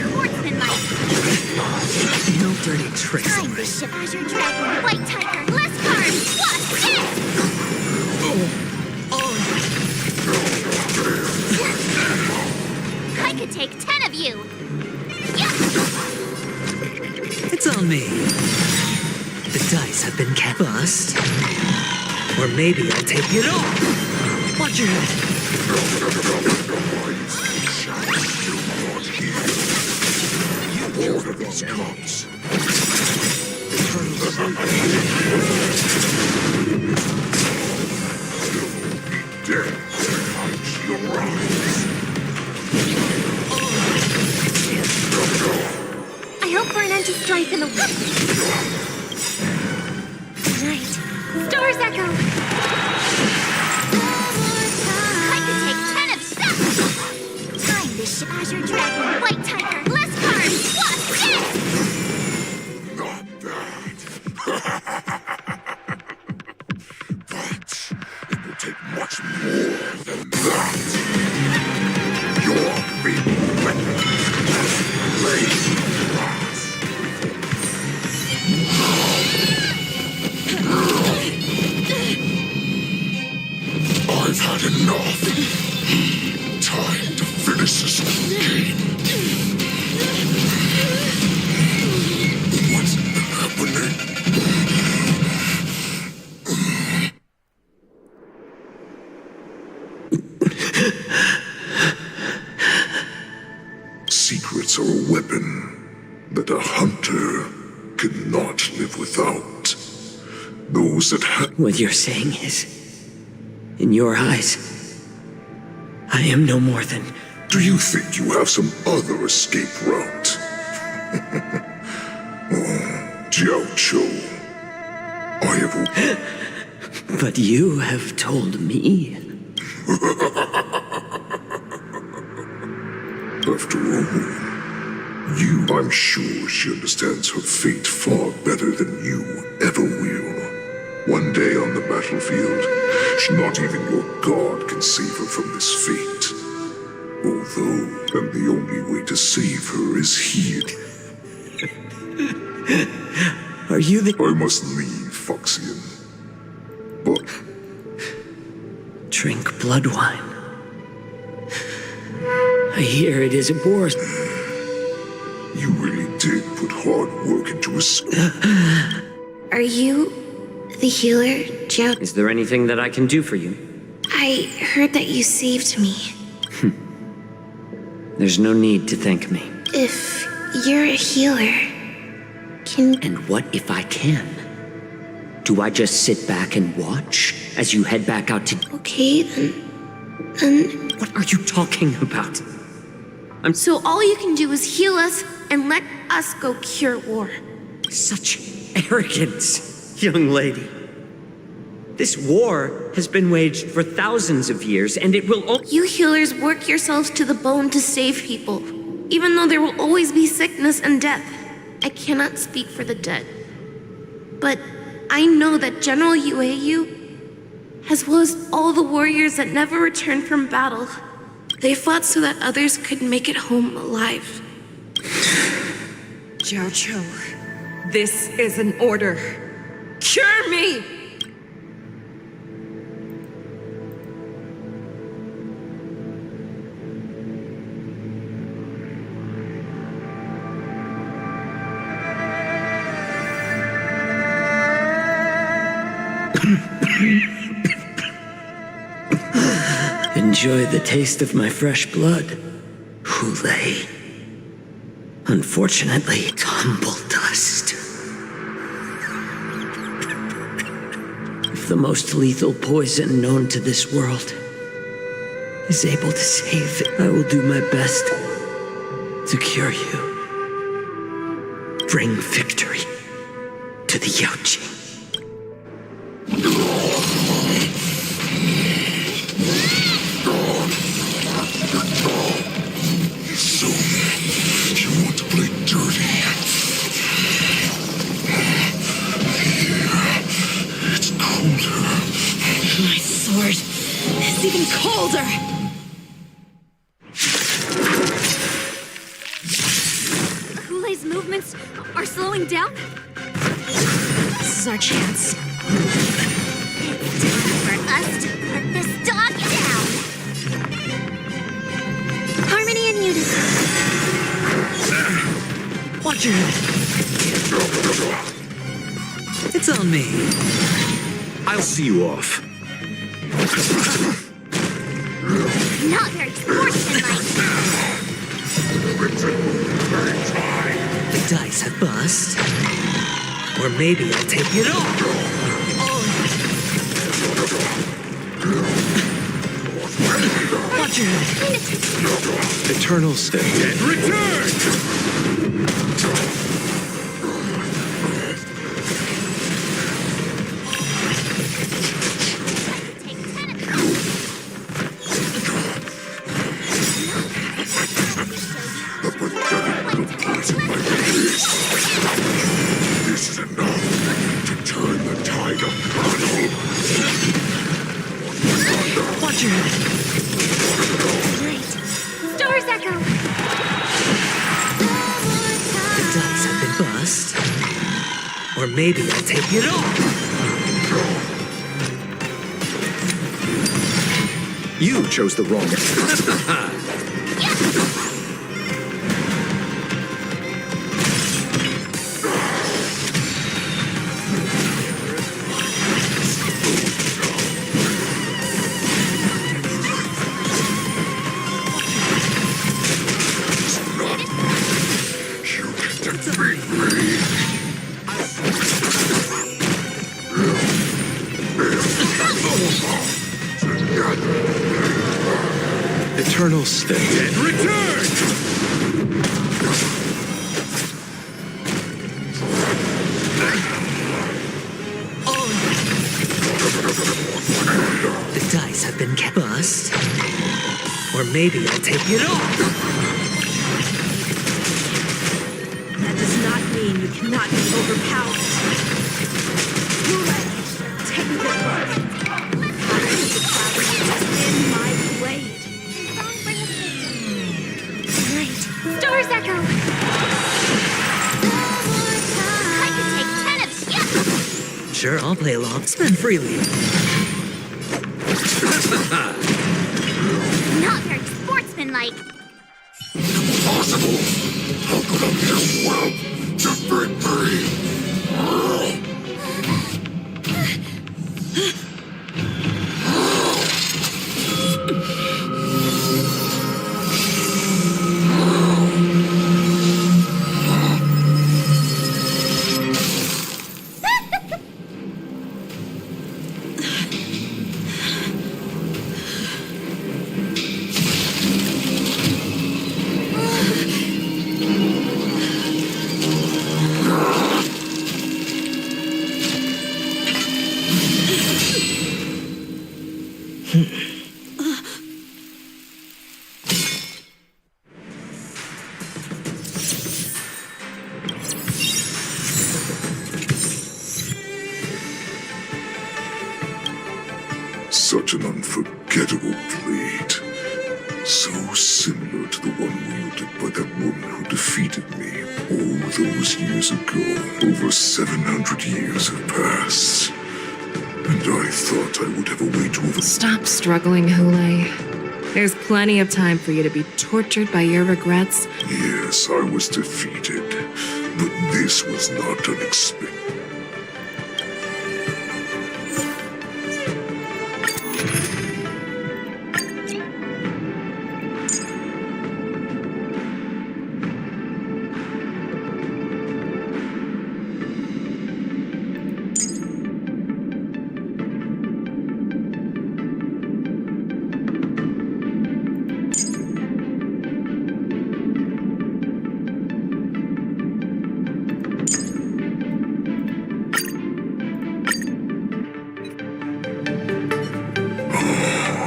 Sportsmanlike! No dirty tricks. Time to ship Azure Dragon, White Tiger, less cards, plus death! I could take 10 of you! It's on me. The dice have been bust. Or maybe I'll take it all. Watch your head. Order these cups. Death behind your eyes. I hope for an end to strife in the world. Right. Stars echo! I could take 10 of stuff! Time to ship Azure Dragon, White Tiger, less cards, plus death! Not bad. But it will take much more than that. Your big weapon lays grass. I've had enough. Time to finish this game. What's happening? Secrets are a weapon that a hunter cannot live without. Those that have... What you're saying is, in your eyes, I am no more than... Do you think you have some other escape route? Oh, Jiao Cho. I have... But you have told me. After all, I'm sure she understands her fate far better than you ever will. One day on the battlefield, not even your god can save her from this fate. Although, and the only way to save her is here. Are you the... I must leave, Foxian. But Drink blood wine. I hear it is a bore. you really did put hard work into a... Are you the healer, Joe? Is there anything that I can do for you? I heard that you saved me. There's no need to thank me. If you're a healer, can... And what if I can? Do I just sit back and watch as you head back out to... Okay, then... What are you talking about? So all you can do is heal us and let us go cure war. Such arrogance, young lady. This war has been waged for thousands of years, and it will... You healers work yourselves to the bone to save people, even though there will always be sickness and death. I cannot speak for the dead, but I know that General Yueyu, as well as all the warriors that never returned from battle, they fought so that others could make it home alive. Jiao Cho, this is an order. Cure me! Enjoy the taste of my fresh blood, Hule. Unfortunately, tumble dust. If the most lethal poison known to this world is able to save it, I will do my best to cure you. Bring victory to the Yaoqing. My sword is even colder! Hule's movements are slowing down? This is our chance. It's time for us to put this dog down. Harmony and unison. Watch your head. It's on me. I'll see you off. Not very sportsmanlike. The dice have bust. Or maybe I'll take it all. Watch your head. Eternal state. And return! This is enough to turn the tide of battle. Watch your head. Stars echo. The dice have been bust. Or maybe I'll take it all. You chose the wrong... Eternal state. And return! The dice have been bust. Or maybe I'll take it all. That does not mean you cannot be overpowered. Hule, Sure, I'll play along. Spend freely. Not very sportsmanlike. Impossible! How could a mere whelp defeat me? Such an unforgettable blade. So similar to the one wielded by that woman who defeated me all those years ago. Over 700 years have passed. And I thought I would have a way to Stop struggling, Hule. There's plenty of time for you to be tortured by your regrets. Yes, I was defeated. But this was not unexpected.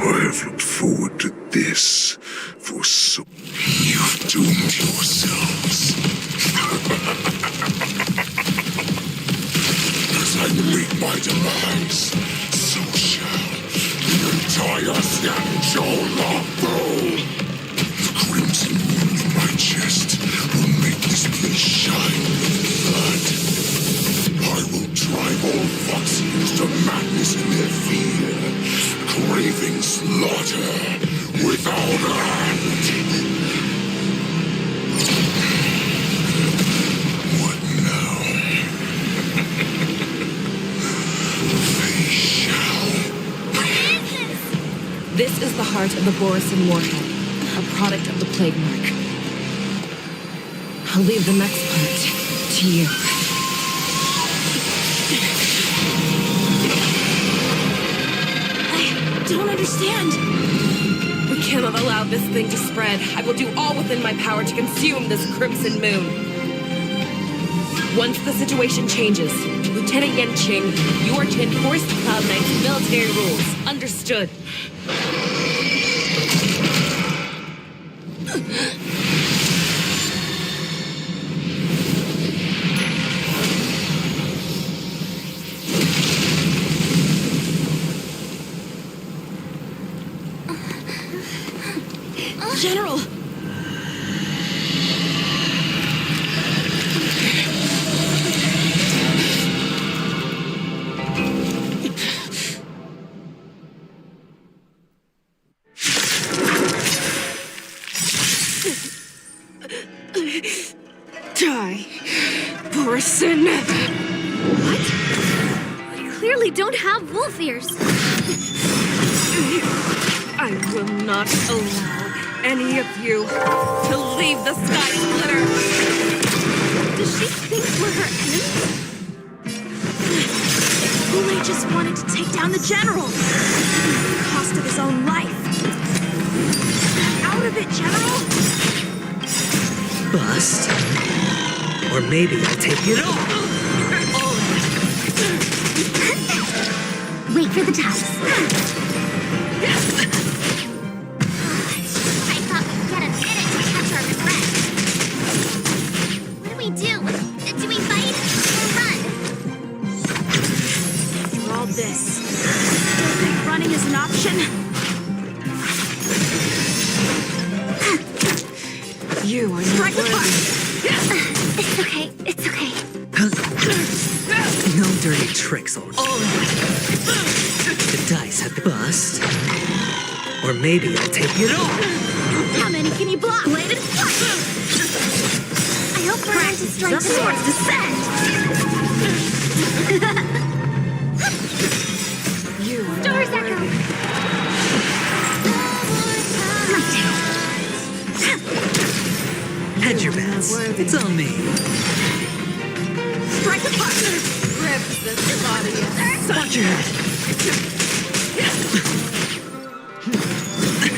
I have looked forward to this for so... You've doomed yourselves. As I meet my demise, so shall the entire Sanjola fall. The crimson wound in my chest will make this place shine with blood. I will drive all Foxians to madness in their fear, craving slaughter without end. What now? They shall. This is the heart of the Borisin Warhead, a product of the Plague Mark. I'll leave the next part to you. I don't understand. We cannot allow this thing to spread. I will do all within my power to consume this crimson moon. Once the situation changes, Lieutenant Yanqing, you are to enforce the Cloud Knight's military rules. Understood. General! Die, Borisin! What? We clearly don't have wolf ears. I will not allow any of you to leave the Sky Splitter! Does she think we're her enemies? Hule just wanted to take down the general. At the cost of his own life. Out of it, General! Bust. Or maybe I'll take it all. Wait for the task. I thought we'd get a minute to catch our breath. What do we do? Do we fight or run? After all this, still think running is an option? You are Strike not apart! worthy. It's okay. It's okay. No dirty tricks already. The dice have been bust. Or maybe I'll take it all. How many can you block? Bladed flight! I hope we're going to strike The swords descend! Doors echo. Hedge your bets. It's on me. Strike apart! Rip this body. Watch your head.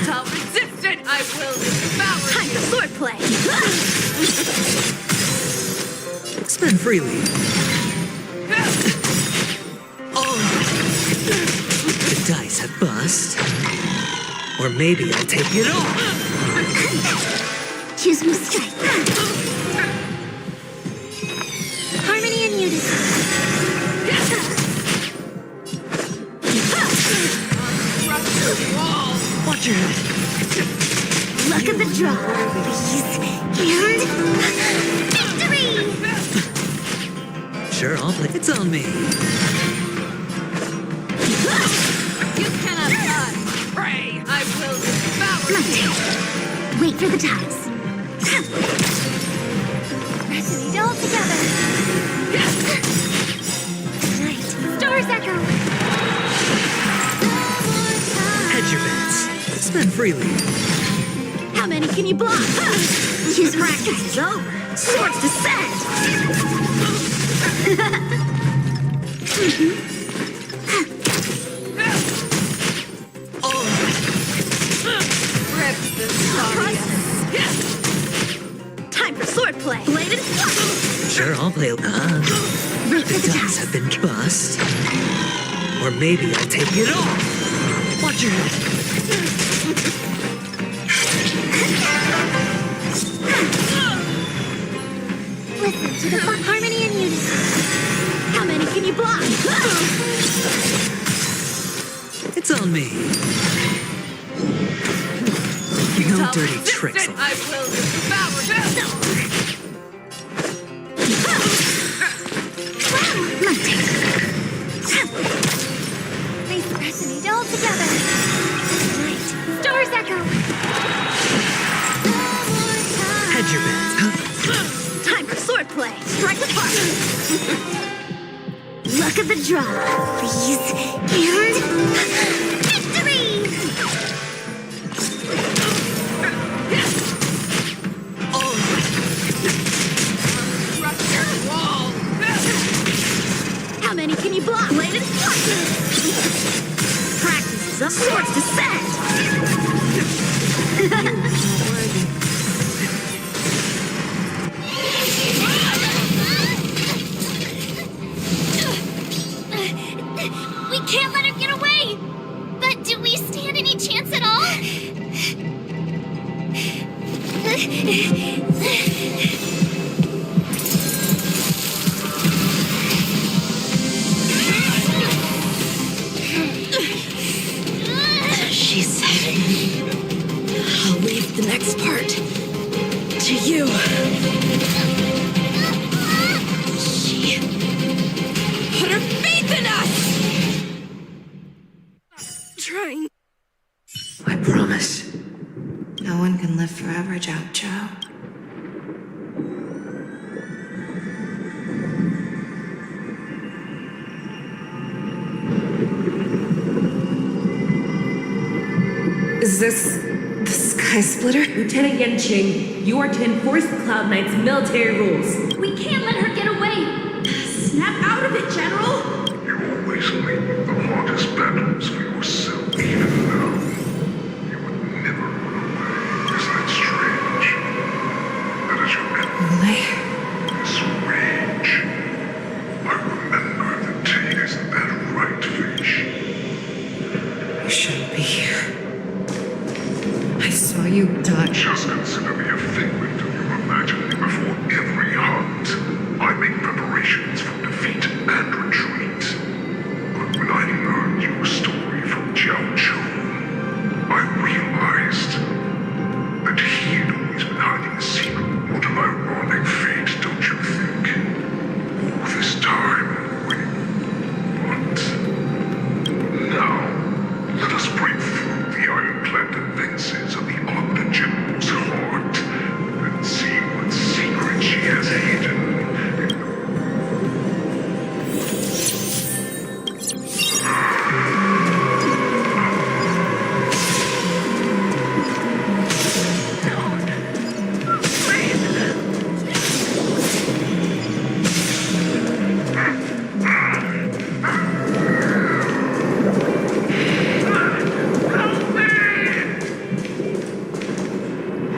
Tell resistant, I will devour Time for swordplay! Spend freely. The dice have bust. Or maybe I'll take it all. Choose me strike. Harmony and unison. Watch your head. Luck of the draw. Please. And victory! Sure, I'll play. It's on me. You cannot die. Pray, I will devour My turn. Wait for the ties. Resonate all together. Right. Stars echo. Hedge your bets. Spend freely. How many can you block? Choose Practice is over. Swords descend! Rip this body. Time for swordplay! Bladed flight! Sure, I'll play. Wait for The the dice ties. have been bust. Or maybe I'll take it all. Watch your head. Listen to the harmony and unison. How many can you block? It's on me. No dirty tricks. I will devour them. My turn. Please resonate all together. Right. Stars echo. Hedge your bets. Time for swordplay! Strike apart! Luck of the draw. Please. And victory! How many can you block? Bladed flight! Practice is up. Swords descend! We can't let him get away! But do we stand any chance at all? She said, I'll leave the next part to you. She put her faith in us! Trying. I promise. No one can live forever, Zhao Zhao. Is this the Sky Splitter? Lieutenant Yanqing, you are to enforce the Cloud Knight's military rules. We can't let her get away! Snap out of it, General! You always leave the hardest battles for yourself, even now. You would never run away. Is that strange? That is your enemy. This rage. I remember the taste. Isn't that right, Fish? I shouldn't be here. I saw you die. Just consider me a figment of your imagining before every hunt. I make preparations for defeat and retreat. But when I learned your story from Zhao Zhou, I realized that he had always been hiding a secret. What an ironic fate. has hidden.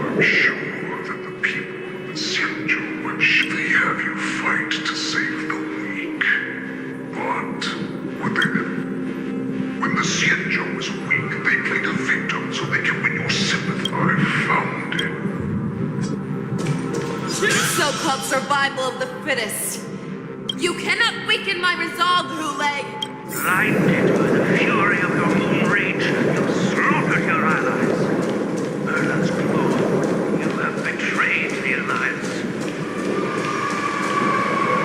I'm sure that the people of the Sinjo would surely have you fight to save the weak. But when the Sinjo was weak, they played a victim so they could win your sympathy. I found it. So-called survival of the fittest. You cannot weaken my resolve, Hule. Blinded by the fury of your moon rage, you slaughtered your allies. Merlin's claw, you have betrayed the Alliance.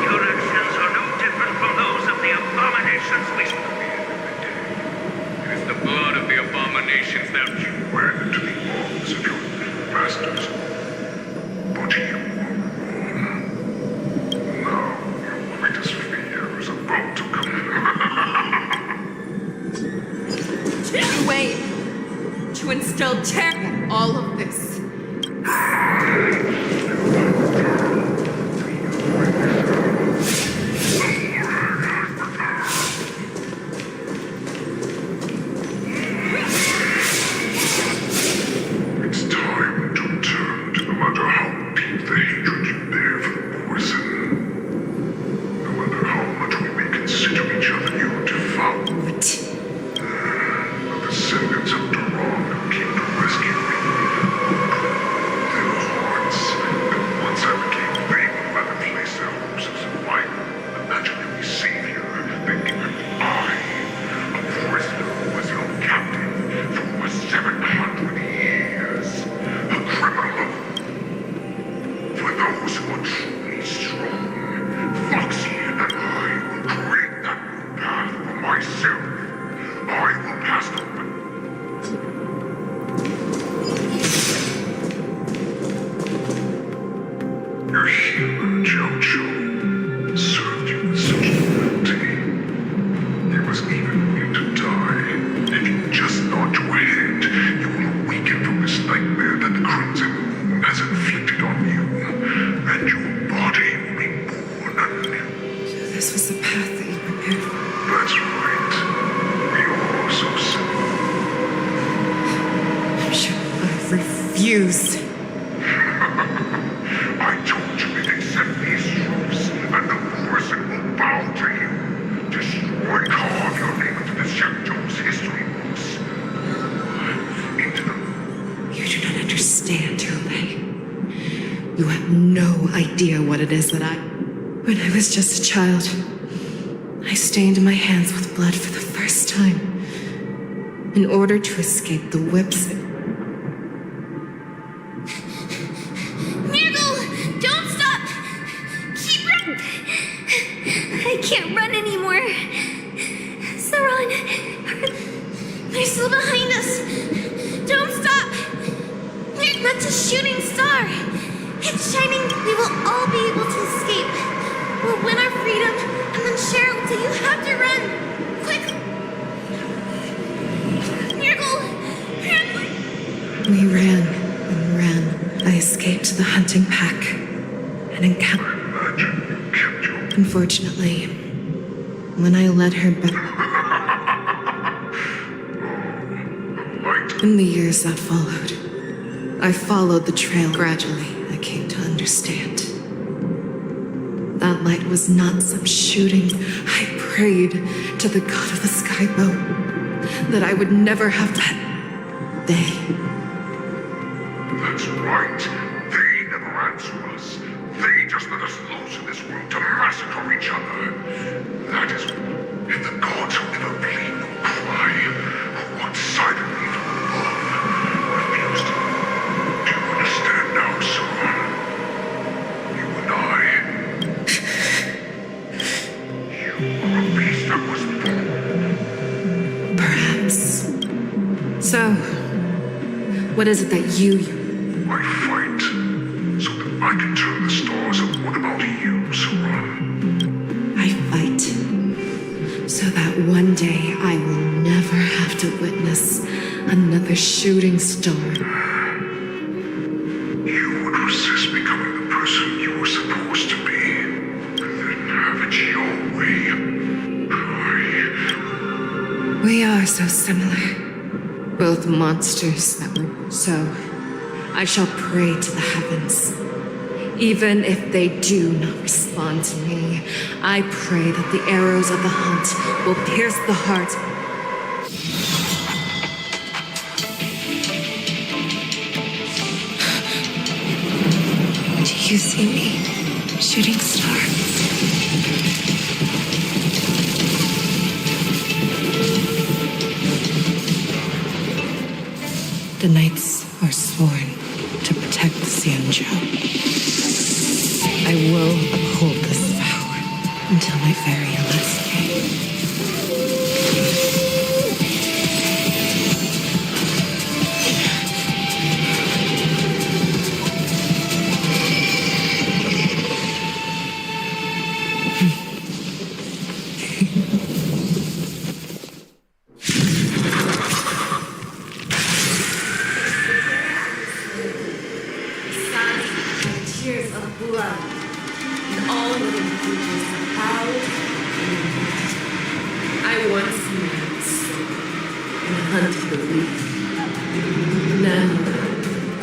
Your actions are no different from those of the abominations we It is the blood of the abominations that you went into the arms of your masters. But you were wrong. Now your greatest fear is about to come. Wait. To instill terror in all of this. It's time to turn to no matter how deep the hatred you bear for the poison. No matter how much we may consider each other you devour. The descendants of Duran who came to rescue me their hearts, and once I became they would rather place their hopes as a white imaginary savior than given I, a prisoner who was your captain for over 700 years, a criminal. For those who are truly strong, Foxy and I will create that new path for myself. I will pass the Your hero, Jojo, served you with such loyalty. He was even willing to die. If you just nod your head, you will awaken from this nightmare that the Crimson Moon has inflicted on you, and your body will be born anew. This was the path that you prepared for. That's right. We are so simple. I refuse. I told you to accept these truths, and the person will bow to you. Destroy, carve your name into the Shepjo's history books. Into the... You do not understand, Hule. You have no idea what it is that When I was just a child, I stained my hands with blood for the first time in order to escape the whips. Mirgle, don't stop! Keep running! I can't run anymore. Saran, they're still behind us. Don't stop! That's a shooting star. It's shining. We will all be able to escape. We'll win our freedom and then share it with you. You have to run. Quick! Mirgle! We ran and ran. I escaped the hunting pack and encountered. Unfortunately, when I led her back. In the years that followed, I followed the trail gradually. I came to understand. That light was not some shooting. I prayed to the god of the skyboat that I would never have that. That's right. They never answer us. They just let us loose in this world to massacre each other. That is if the gods who never bleed nor cry, who watch silently from above, refuse to. Do you understand now, son? You and I. You are a beast that was born. Perhaps. So, what is it that you I fight so that I can turn the stars of how to use one. I fight so that one day I will never have to witness another shooting star. You would resist becoming the person you were supposed to be, and then have it your way. We are so similar. Both monsters that were so. I shall pray to the heavens. Even if they do not respond to me, I pray that the arrows of the hunt will pierce the heart. Do you see me, shooting star? The knights are sworn to protect the Xianzhou. I will uphold this vow until my very last day. Tears of blood, and all living creatures are bowed and wounded. I once knew the sword and hunted the weak. Now,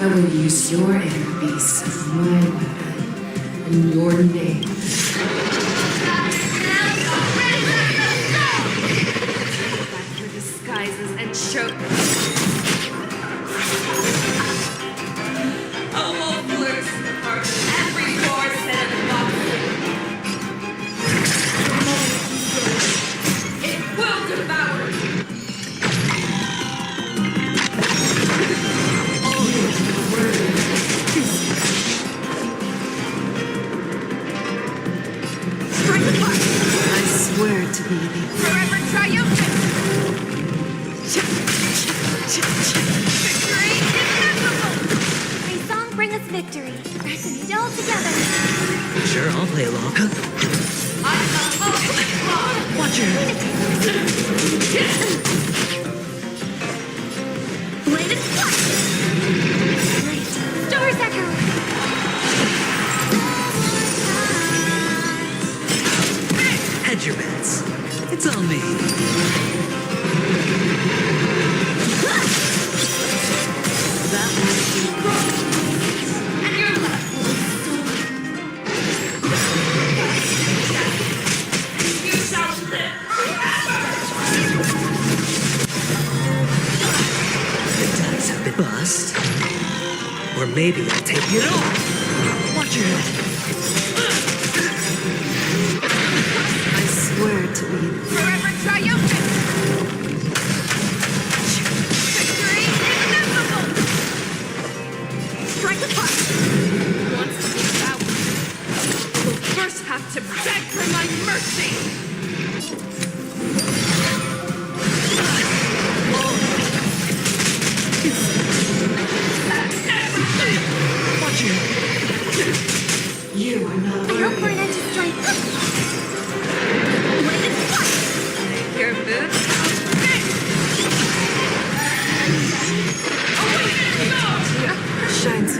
I will use your air beast as my weapon in your name. Back your disguises and choke. A wolf lurks in the heart of every forest and boxing. It will devour you. I swear to be the Forever triumphant. Victory inevitable! My song brings us victory. Let's read it all together. Sure, I'll play along. Watch your head. Bladed flash! Great. Stars echo! Hedge your bets. It's on me. that might be wrong. And you're left with you shall live forever! The dice have been bust. Or maybe I'll take it all. Watch your head. I swear to be Forever triumphant! Victory inevitable! Strike the punch! Once it's out, I will first have to beg for my mercy! Watch your head. You are not I hope we're not to strike. Bladed flash! Your boots? shines.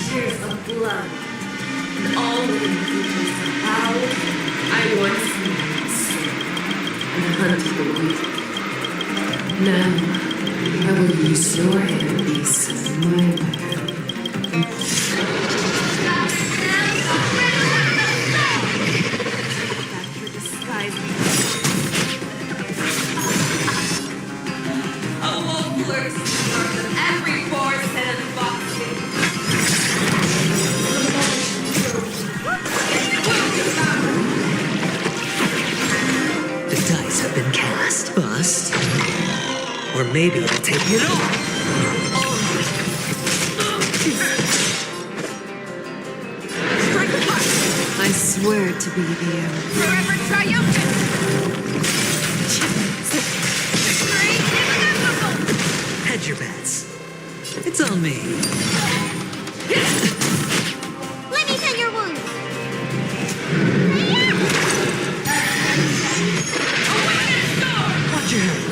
Tears of blood, and all living creatures are bowed. I once knew the sword and hunted the weak. Now, I will use your hair beast as my weapon. Back your disguise. A wolf lurks in the heart of every forest and boxing. The dice have been cast. Bust. Or maybe I'll take it all. swear to be the arrow. Forever triumphant! Victory inevitable! Hedge your bets. It's on me. Let me tend your wounds. Watch your head.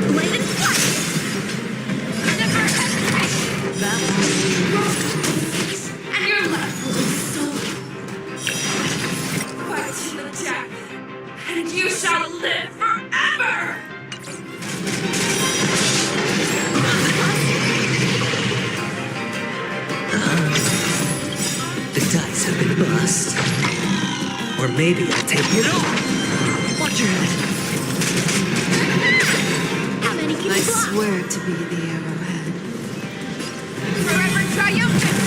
Blade and flash. Never hesitate! That will And your left will be stolen. Fight to the death, and you shall live forever! The dice have been bust. Or maybe I'll take it all. Watch your head. How many can I you block? swear to be the arrowhead. Forever triumphant!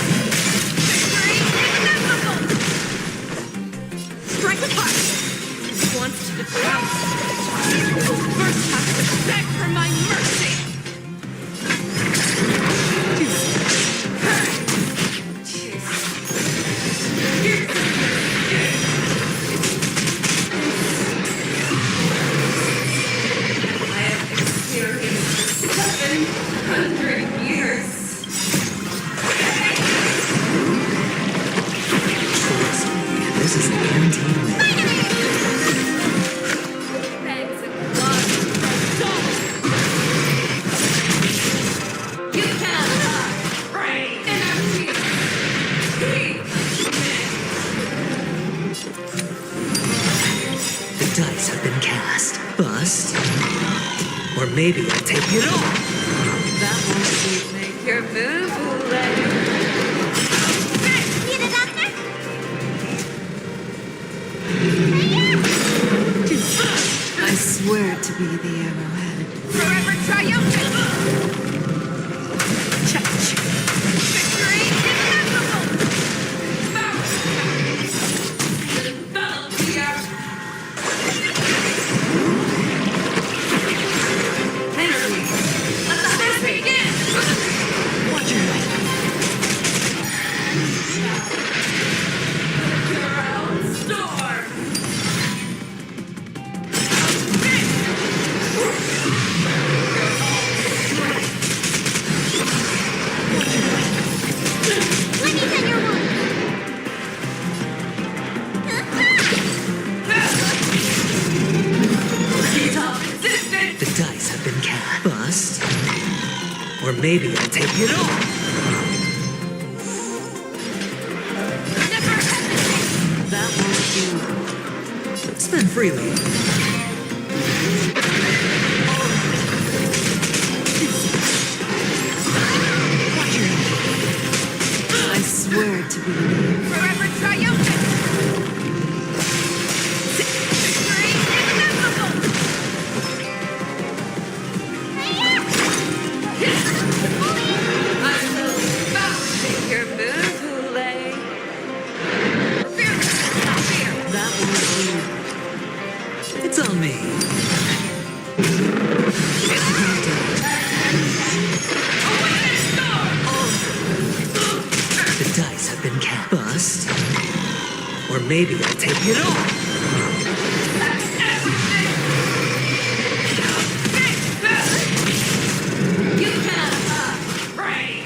Victory inevitable! Strike apart! Wants to pounce. You will first have to beg for my mercy! I have experienced 700 years. Trust me, this is the guaranteed win. Fangs and claws from dawn. You cannot pray in a peace. The dice have been cast. Bust. Or maybe I'll take it all. That won't make your boo-boo leg. Need a doctor? I swear to be the arrowhead. Forever triumphant! Victory inevitable! Envelop the earth! Henry, let the hunt begin! Watch your head. Your own storm! Let me tend your wounds. Resistance! The dice have been cast. Bust. Or maybe I'll take it all. Never hesitate! That won't do. Spend freely. Watch your head. I swear to be the arrowhead. Forever triumphant! Victory inevitable! I will vouch your boo-boo leg. Fearless, not fear! That won't do. It's on me. The dice have been cast. Bust. Or maybe I'll take it all. You cannot pray!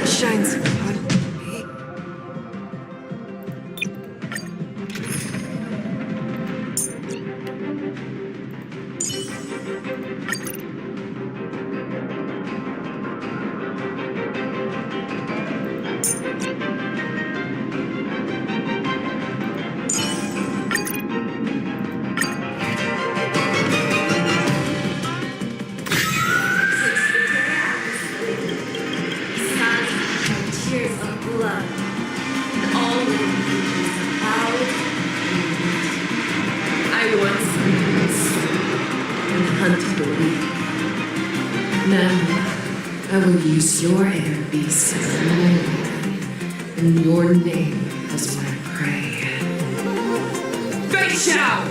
Shines upon me. tears of blood, and all living creatures are bowed and I once missed and hunted the weak. Now, I will use your air beast as my weapon, and your name as my prey. Great Shout!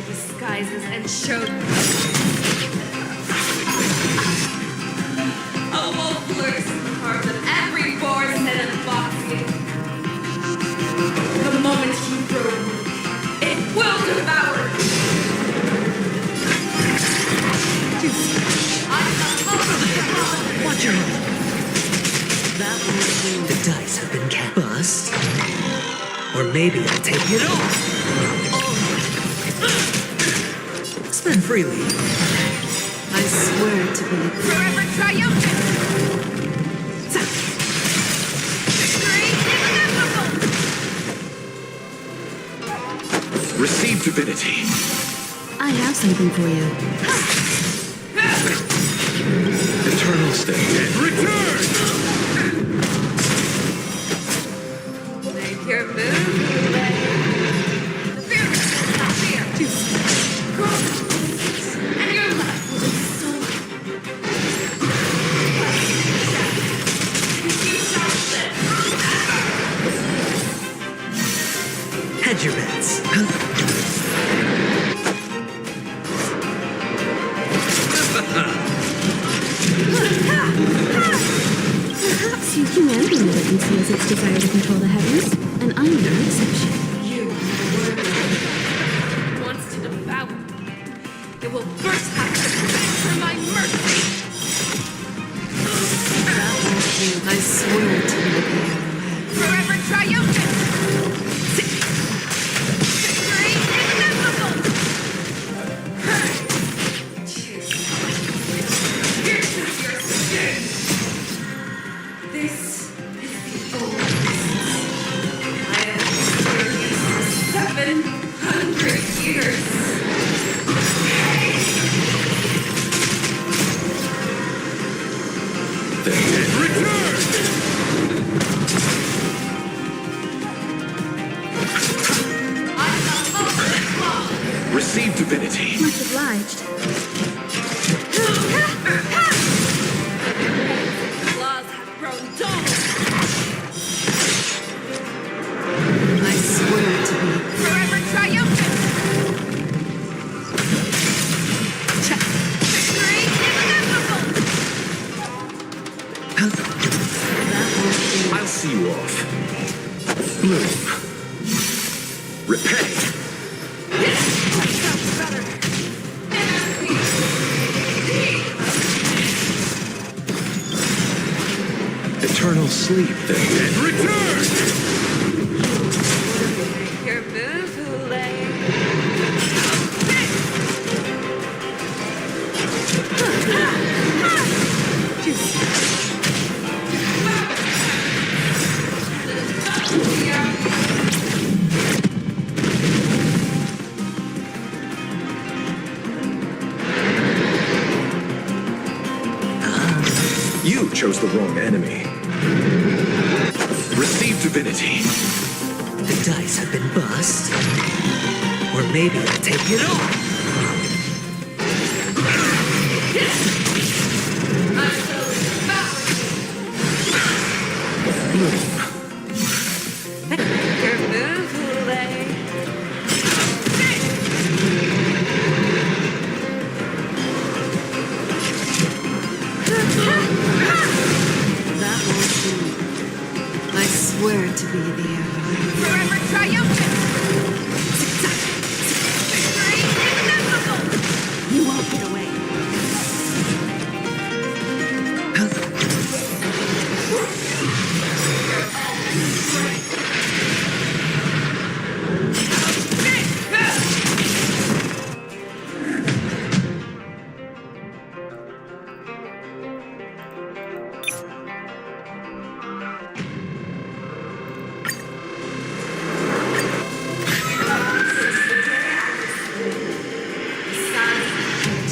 Disguises and showed a wolf lurks in the heart of every boar's head and boxy. The moment you grow, it will devour. Watch your head. That will mean the dice have been cast. Bust. Or maybe I'll take it all. Spend freely. I swear to be Forever triumphant! Receive divinity. I have something for you. Eternal state. Return! Make your move. Fear is not fear. And your life will be so. You shall live. Hedge your bets. Perhaps you humanity never conceals its desire to control the heavens, and I'm no exception. You wants to devour. It will first have to beg for my mercy. I swear to be the head. Forever triumphant. Victory inevitable. Here's your skin. This is the oldest I have experienced for 700 years. The head return! Receive divinity. Much obliged. Claws have grown dull. I swear to be Forever triumphant. Victory inevitable. I'll see you off. Bloom. Repay. Eternal sleep, then. And return! Your move, Hule. You chose the wrong enemy. Receive divinity. The dice have been bust. Or maybe I'll take it all. Your move, Hule. that won't do. I swear to be the head. Forever triumphant. Victory inevitable. You won't get away.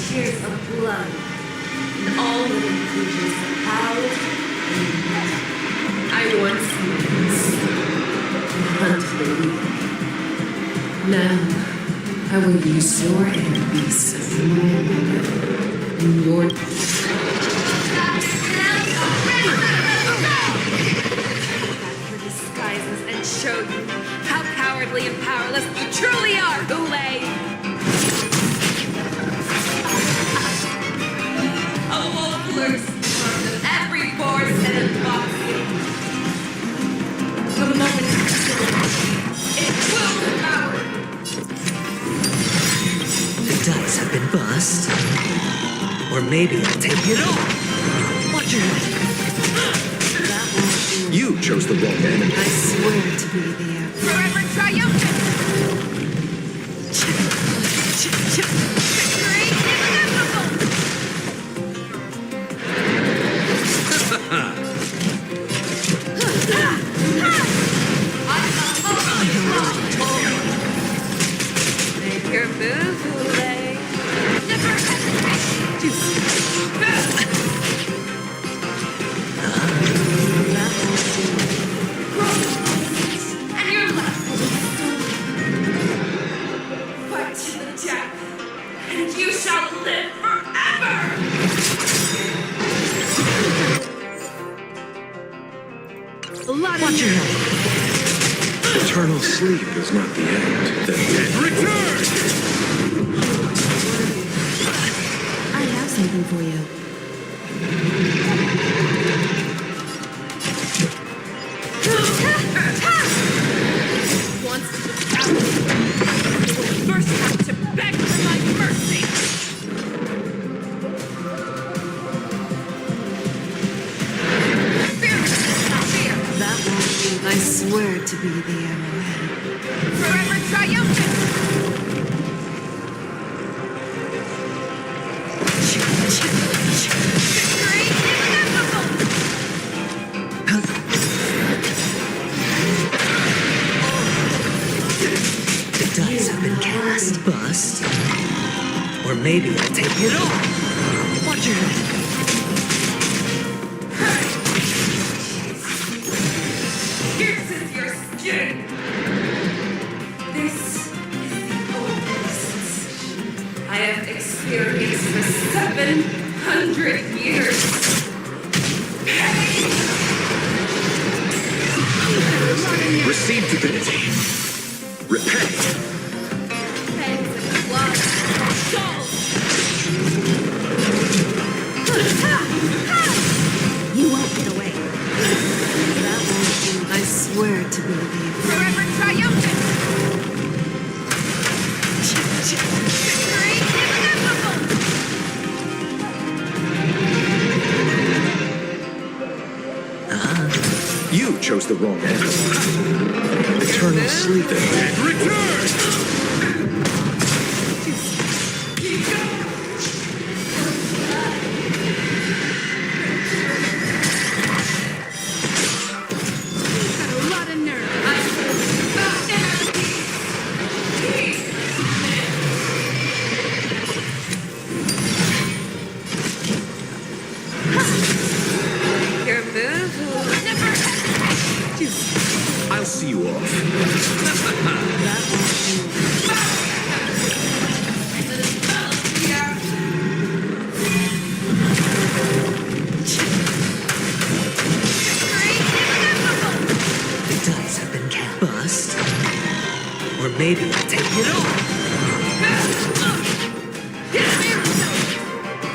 Tears of blood, and all living creatures are proud and I once knew this, and hunted the weak. Now, I will use your inner beast as my weapon, and your... Your maybe I'll take it all. Watch your head. You chose the wrong enemy. I swear to be the end. Forever triumphant! Victory inevitable! Make your move, Hule. Never hesitate to and your left will fight to the death, and you shall live forever! Watch your head. Eternal sleep is not the end. The dead return! I have something for you. Once to battle, you will first have to beg for my mercy! Fear not fear! That won't be. I swear to be the arrowhead. Forever triumphant! Victory inevitable! The dice have been cast. Bust. Or maybe I'll take it all. Watch your head. Pierces your skin! This is the oldest sensation I have experienced for 700 years. Pain! Receive divinity. Repay. Fangs and blood, souls! You won't get away. That won't be. I swear to be the Forever triumphant! Victory inevitable! You chose the wrong enemy. Eternal sleep. The dead return! Got a lot of nerve. Your move will never I'll see you off. The dice have been cast. Bust. Or maybe I'll take it all.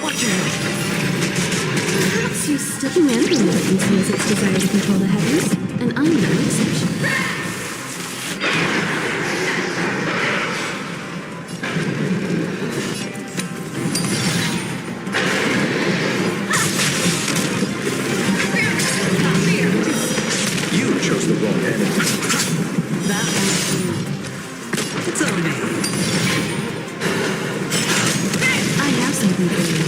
Watch your head. Perhaps you still humanity sees its desire to control the heavens, and I'm no exception. You chose the wrong enemy. That won't be. It's on me. I have something for you.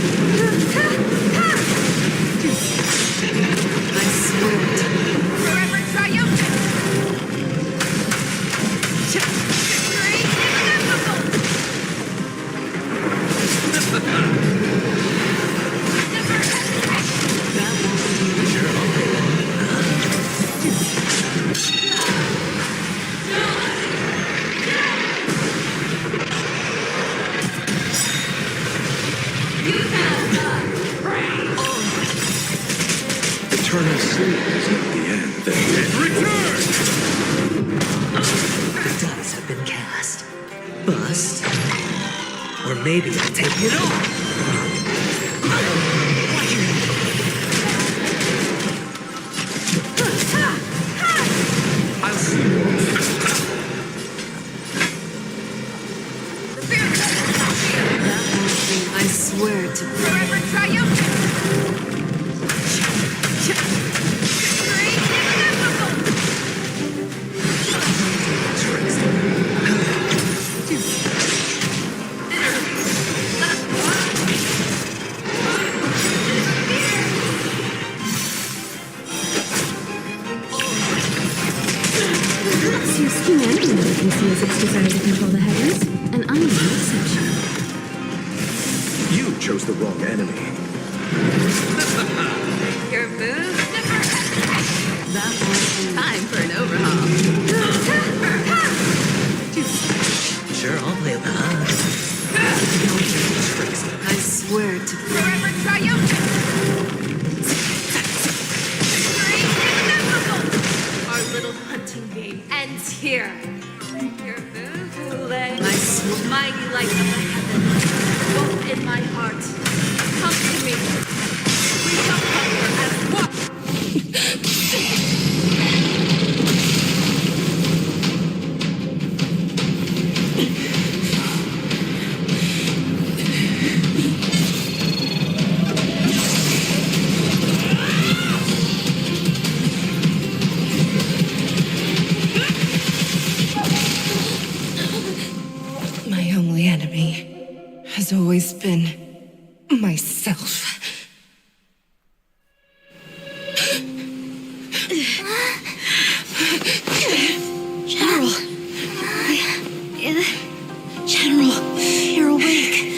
I swear to be. forever triumphant! Victory inevitable! Never hesitate! That won't be. Eternal sleep is not the end. The dead return! The dice have been cast. Bust. Or maybe I'll take it all. Watch your head. I'll see you off. That won't be. I swear to be. Forever triumphant! Humanity never conceals its desire to control the heavens, and I am no exception. You chose the wrong enemy. Your move? That was time for an overhaul. Sure, I'll play that. I swear to Forever triumphant! Our little hunting game ends here. Your move will lay mighty light of the heavens, both in my heart. Come to me. We shall conquer as one. My only enemy has always been myself. General! General, you're awake.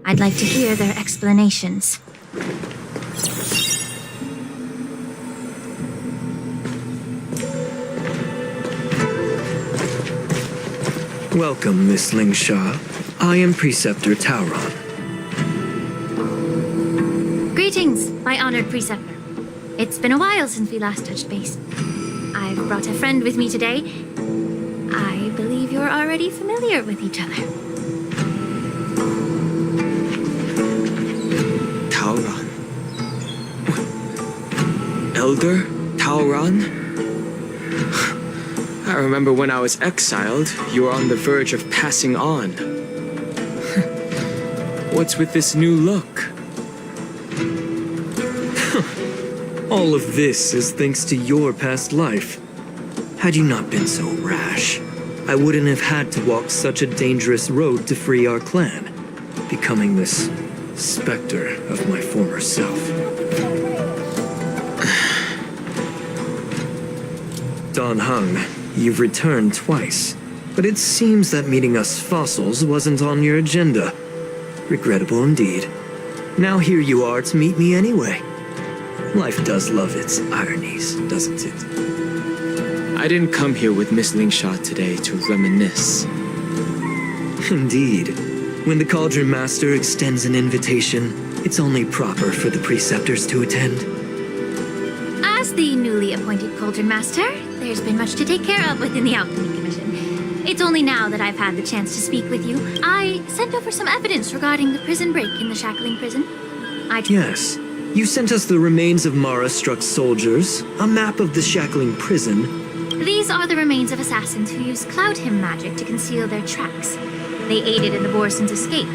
I'd like to hear their explanations. Welcome, Miss Lingshaw. I am Preceptor Tauron. Greetings, my honored preceptor. It's been a while since we last touched base. I've brought a friend with me today. I believe you're already familiar with each other. Tauron? Elder Tauron? I remember when I was exiled, you were on the verge of passing on. What's with this new look? All of this is thanks to your past life. Had you not been so rash, I wouldn't have had to walk such a dangerous road to free our clan, becoming this specter of my former self. Don Hung, you've returned twice, but it seems that meeting us fossils wasn't on your agenda. Regrettable indeed. Now here you are to meet me anyway. Life does love its ironies, doesn't it? I didn't come here with Miss Lingshaw today to reminisce. Indeed. When the Cauldron Master extends an invitation, it's only proper for the preceptors to attend. As the newly appointed Cauldron Master, there's been much to take care of within the Alchemy Commission. It's only now that I've had the chance to speak with you. I sent over some evidence regarding the prison break in the Shackling prison. Yes. You sent us the remains of Mara-struck soldiers, a map of the Shackling prison. These are the remains of assassins who used Cloud Hymn magic to conceal their tracks. They aided in the Borison's escape,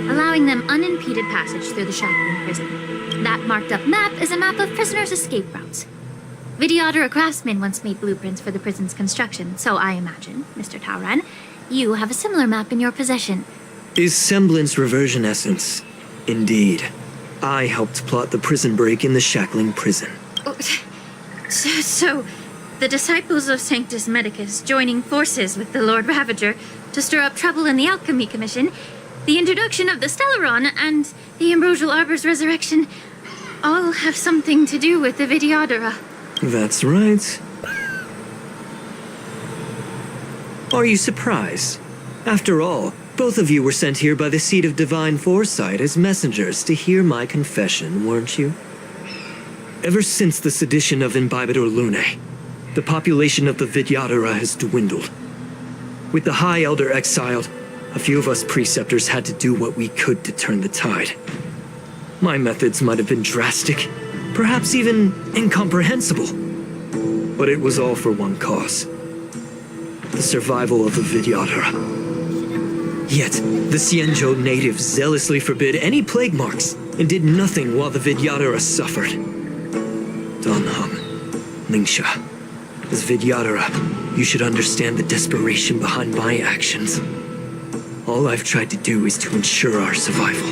allowing them unimpeded passage through the Shackling prison. That marked-up map is a map of prisoners' escape routes. Vidyadhara craftsmen once made blueprints for the prison's construction, so I imagine, Mr. Tauron, you have a similar map in your possession. Is semblance reversion essence? Indeed. I helped plot the prison break in the Shackling prison. So, the disciples of Sanctus Medicus joining forces with the Lord Ravager to stir up trouble in the Alchemy Commission, the introduction of the Stellaron, and the Ambrosial Arbor's resurrection all have something to do with the Vidyadhara. That's right. Are you surprised? After all, both of you were sent here by the Seat of Divine Foresight as messengers to hear my confession, weren't you? Ever since the sedition of Imbibitor Lunae, the population of the Vidyadhara has dwindled. With the High Elder exiled, a few of us preceptors had to do what we could to turn the tide. My methods might have been drastic, perhaps even incomprehensible. But it was all for one cause. The survival of the Vidyadhara. Yet, the Xianzhou natives zealously forbid any plague marks and did nothing while the Vidyadhara suffered. Donham, Lingsha, as Vidyadhara, you should understand the desperation behind my actions. All I've tried to do is to ensure our survival.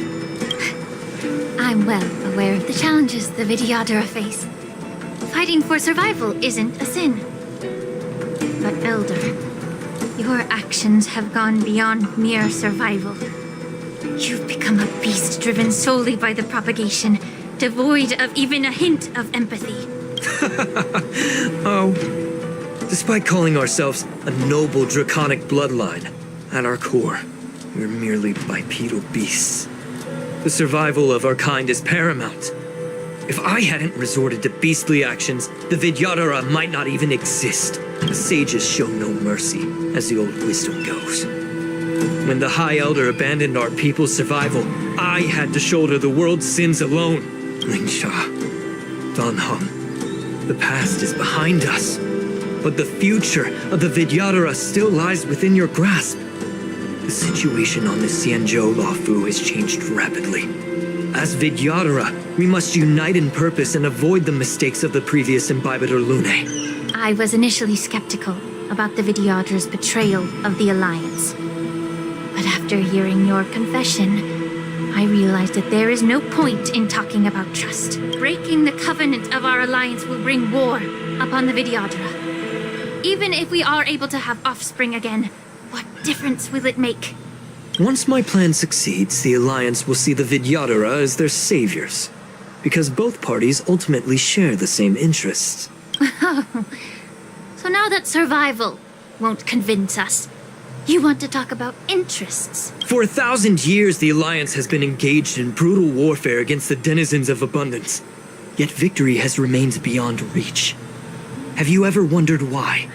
I'm well aware of the challenges the Vidyadhara face. Fighting for survival isn't a sin. But Elder, your actions have gone beyond mere survival. You've become a beast driven solely by the propagation, devoid of even a hint of empathy. Oh, despite calling ourselves a noble draconic bloodline, at our core, we're merely bipedal beasts. The survival of our kind is paramount. If I hadn't resorted to beastly actions, the Vidyadhara might not even exist. The sages show no mercy, as the old wisdom goes. When the High Elder abandoned our people's survival, I had to shoulder the world's sins alone. Lingsha, Donham, the past is behind us, but the future of the Vidyadhara still lies within your grasp. The situation on the Xianzhou Luofu has changed rapidly. As Vidyadhara, we must unite in purpose and avoid the mistakes of the previous Imbibitor Lunae. I was initially skeptical about the Vidyadhara's betrayal of the Alliance. But after hearing your confession, I realized that there is no point in talking about trust. Breaking the covenant of our alliance will bring war upon the Vidyadhara. Even if we are able to have offspring again, what difference will it make? Once my plan succeeds, the Alliance will see the Vidyadhara as their saviors, because both parties ultimately share the same interests. So now that survival won't convince us, you want to talk about interests? For 1,000 years, the Alliance has been engaged in brutal warfare against the denizens of abundance, yet victory has remained beyond reach. Have you ever wondered why?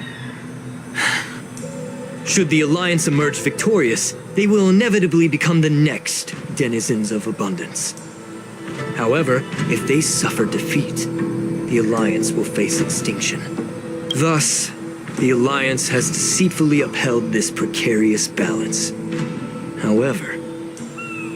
Should the Alliance emerge victorious, they will inevitably become the next denizens of abundance. However, if they suffer defeat, the Alliance will face extinction. Thus, the Alliance has deceitfully upheld this precarious balance. However,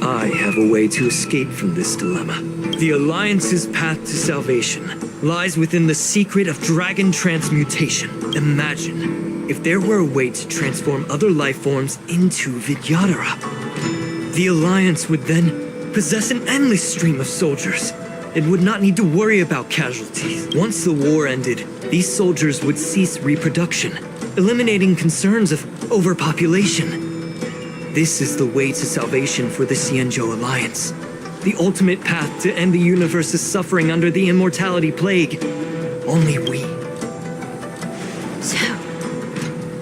I have a way to escape from this dilemma. The Alliance's path to salvation lies within the secret of dragon transmutation. Imagine if there were a way to transform other life forms into Vidyadhara. The Alliance would then possess an endless stream of soldiers. It would not need to worry about casualties. Once the war ended, these soldiers would cease reproduction, eliminating concerns of overpopulation. This is the way to salvation for the Xianzhou Alliance. The ultimate path to end the universe's suffering under the immortality plague. Only we. So,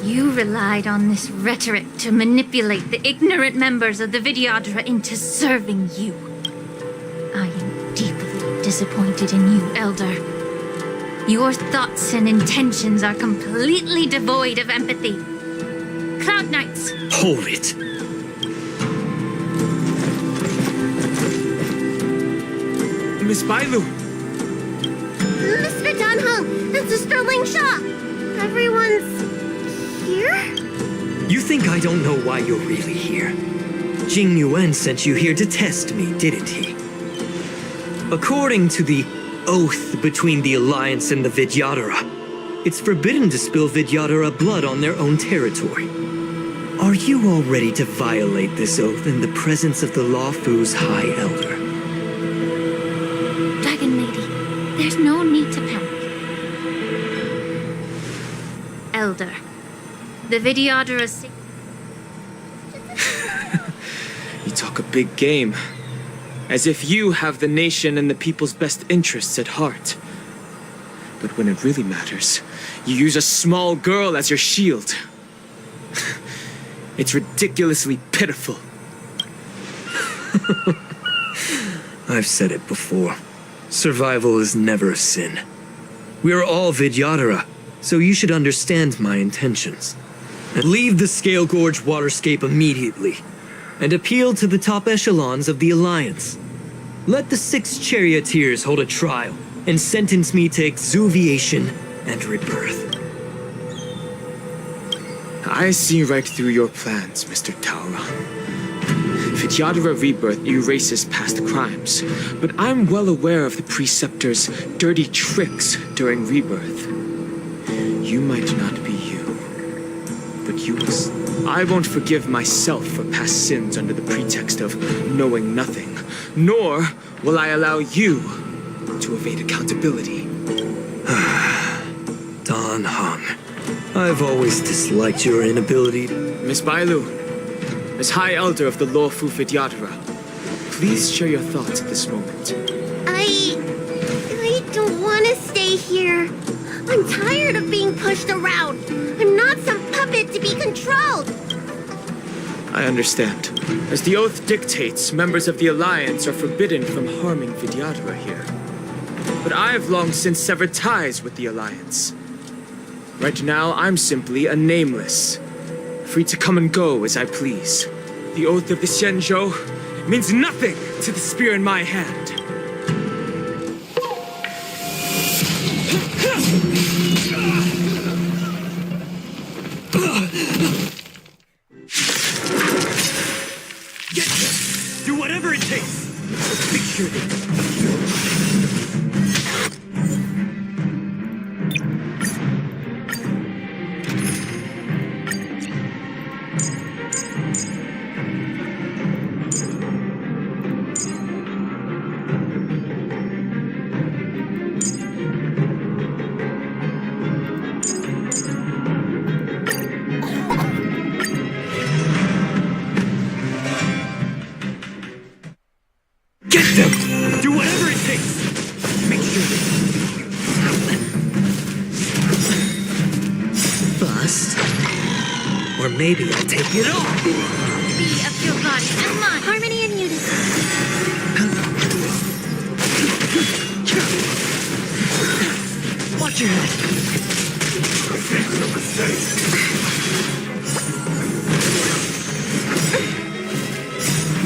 you relied on this rhetoric to manipulate the ignorant members of the Vidyadhara into serving you. I am deeply disappointed in you, Elder. Your thoughts and intentions are completely devoid of empathy. Cloud Knights! Hold it. Miss Bailu! Mr. Dunham and Sister Lingsha! Everyone's here? You think I don't know why you're really here? Jing Yuan sent you here to test me, didn't he? According to the oath between the Alliance and the Vidyadhara, it's forbidden to spill Vidyadhara blood on their own territory. Are you all ready to violate this oath in the presence of the Luofu's High Elder? Dragon Lady, there's no need to panic. Elder, the Vidyadhara... You talk a big game. As if you have the nation and the people's best interests at heart. But when it really matters, you use a small girl as your shield. It's ridiculously pitiful. I've said it before. Survival is never a sin. We are all Vidyadhara, so you should understand my intentions. Leave the Scale Gorge waterscape immediately, and appeal to the top echelons of the Alliance. Let the 6 charioteers hold a trial, and sentence me to exuviation and rebirth. I see right through your plans, Mr. Talron. Vidyadhara Rebirth erases past crimes, but I'm well aware of the Preceptor's dirty tricks during Rebirth. You might not be you, but you will. I won't forgive myself for past sins under the pretext of knowing nothing, nor will I allow you to evade accountability. Dan Heng, I've always disliked your inability to... Miss Bailu, as High Elder of the Lawfu Vidyadhara, please share your thoughts at this moment. I don't want to stay here. I'm tired of being pushed around. I'm not some puppet to be controlled. I understand. As the oath dictates, members of the Alliance are forbidden from harming Vidyadhara here. But I have long since severed ties with the Alliance. Right now, I'm simply a nameless, free to come and go as I please. The oath of the Xianzhou means nothing to the spear in my hand. Get them! Do whatever it takes! Make sure they... Get them! Do whatever it takes! Make sure they... Bust. Or maybe I'll take it off! Be of your body and mine. Harmony and unison. Watch your head!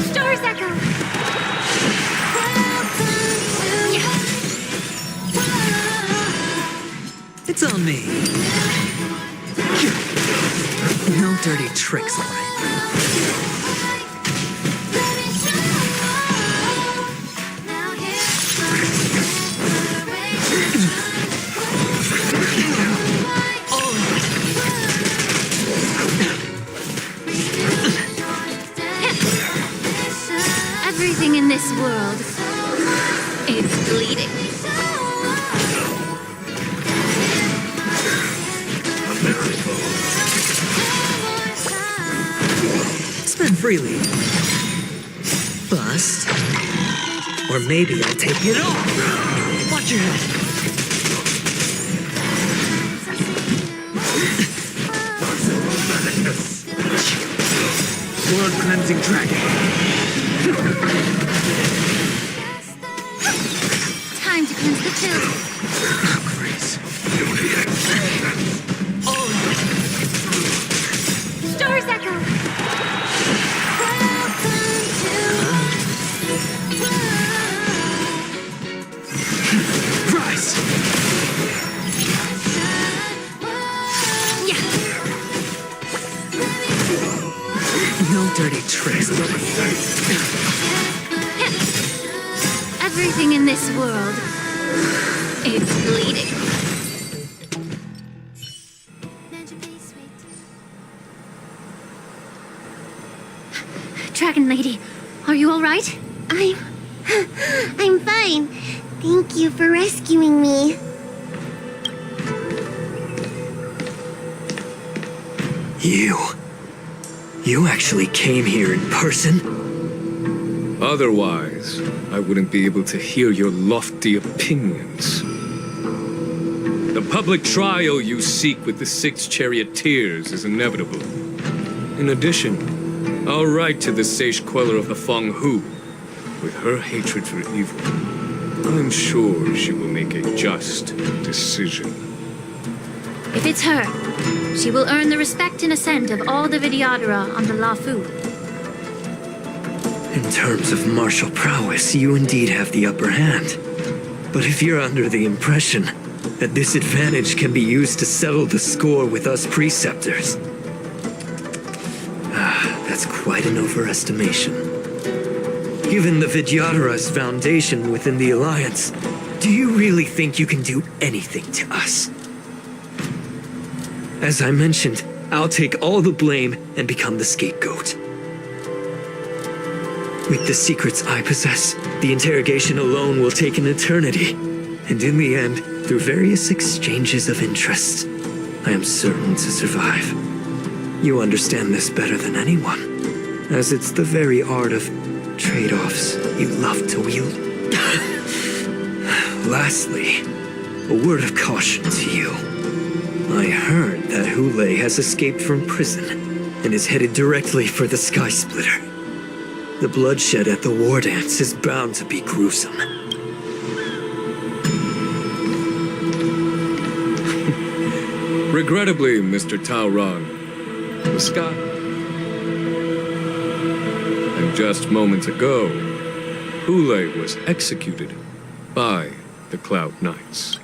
Star's Echo. It's on me. No dirty tricks, all right? Everything in this world is bleeding. Spend freely. Bust. Or maybe I'll take it off. Watch your head. World cleansing dragon. Time to cleanse the filth. Oh, Grace. Star's Echo. Rise. Yeah. No dirty tricks. Everything in this world is bleeding. Dragon Lady, are you all right? I'm fine. Thank you for rescuing me. You actually came here in person? Otherwise, I wouldn't be able to hear your lofty opinions. The public trial you seek with the 6 charioteers is inevitable. In addition, I'll write to the sage queller of the Feng Hu. With her hatred for evil, I'm sure she will make a just decision. If it's her, she will earn the respect and assent of all the Vidyadhara on the Lafu. In terms of martial prowess, you indeed have the upper hand. But if you're under the impression that this advantage can be used to settle the score with us preceptors, that's quite an overestimation. Given the Vidyadhara's foundation within the Alliance, do you really think you can do anything to us? As I mentioned, I'll take all the blame and become the scapegoat. With the secrets I possess, the interrogation alone will take an eternity. And in the end, through various exchanges of interest, I am certain to survive. You understand this better than anyone, as it's the very art of trade-offs you love to wield. Lastly, a word of caution to you. I heard that Hule has escaped from prison and is headed directly for the Sky Splitter. The bloodshed at the war dance is bound to be gruesome. Regrettably, Mr. Taurang, the sky. And just moments ago, Hule was executed by the Cloud Knights.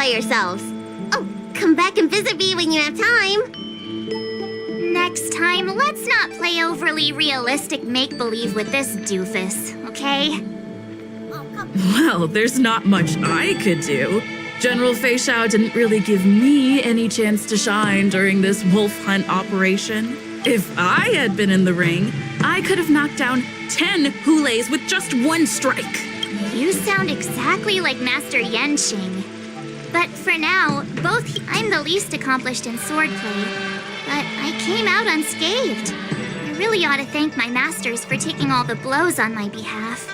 Yourselves. Oh, come back and visit me when you have time. Next time, let's not play overly realistic make-believe with this doofus, okay? Well, there's not much I could do. General Fei Shao didn't really give me any chance to shine during this wolf hunt operation. If I had been in the ring, I could have knocked down 10 Hules with just one strike. You sound exactly like Master Yenqing. But for now, I'm the least accomplished in swordplay, but I came out unscathed. I really ought to thank my masters for taking all the blows on my behalf.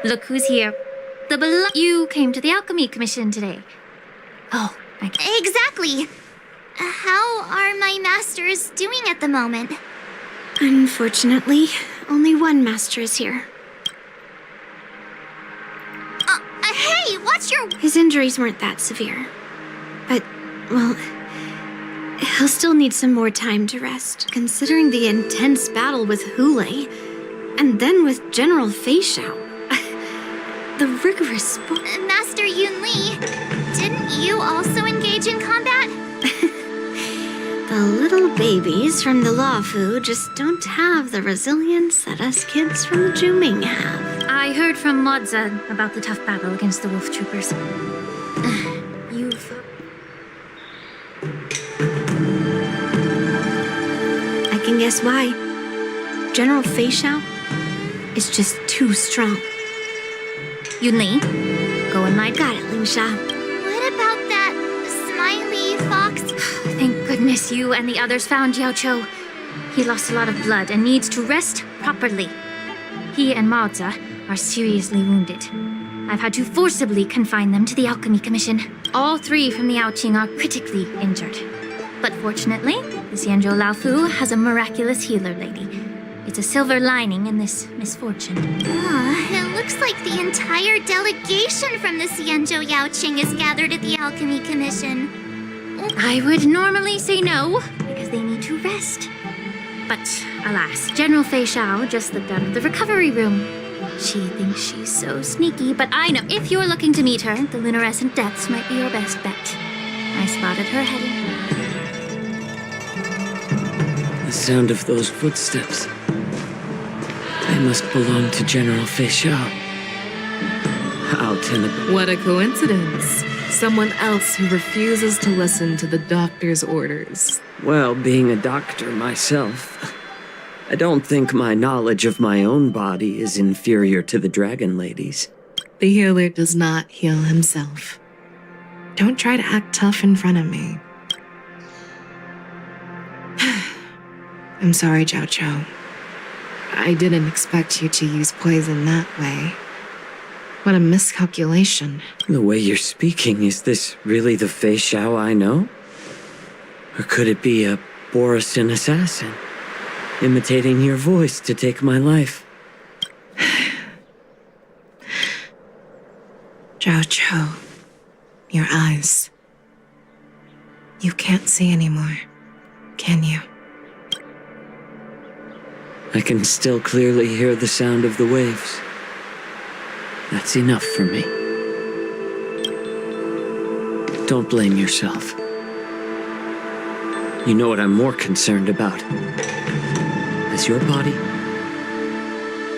Look who's here. You came to the Alchemy Commission today. Oh, exactly. How are my masters doing at the moment? Unfortunately, only one master is here. Hey, what's your... His injuries weren't that severe. But, well, he'll still need some more time to rest, considering the intense battle with Hule, and then with General Fei Shao. The rigorous... Master Yunli, didn't you also engage in combat? The little babies from the Lafu just don't have the resilience that us kids from the Juming have. I heard from Modza about the tough battle against the wolf troopers. I can guess why. General Fei Shao is just too strong. Yunli, go and lie. Got it, Lingsha. What about that smiley fox? Thank goodness you and the others found Yao Cho. He lost a lot of blood and needs to rest properly. He and Maoza are seriously wounded. I've had to forcibly confine them to the Alchemy Commission. all 3 from the Yaoqing are critically injured. But fortunately, the Xianzhou Laofu has a miraculous healer lady. It's a silver lining in this misfortune. It looks like the entire delegation from the Xianzhou Yaoqing is gathered at the Alchemy Commission. I would normally say no, because they need to rest. But alas, General Fei Xiao just slipped out of the recovery room. She thinks she's so sneaky, but I know if you're looking to meet her, the Luminescent Depths might be your best bet. I spotted her heading. The sound of those footsteps. They must belong to General Fei Xiao. Out in the... What a coincidence. Someone else who refuses to listen to the doctor's orders. Well, being a doctor myself, I don't think my knowledge of my own body is inferior to the Dragon Lady's. The healer does not heal himself. Don't try to act tough in front of me. I'm sorry, Zhao Chou. I didn't expect you to use poison that way. What a miscalculation. The way you're speaking, is this really the Fei Xiao I know? Or could it be a Borisin assassin, imitating your voice to take my life? Zhao Chou, your eyes. You can't see anymore, can you? I can still clearly hear the sound of the waves. That's enough for me. Don't blame yourself. You know what I'm more concerned about? Is your body?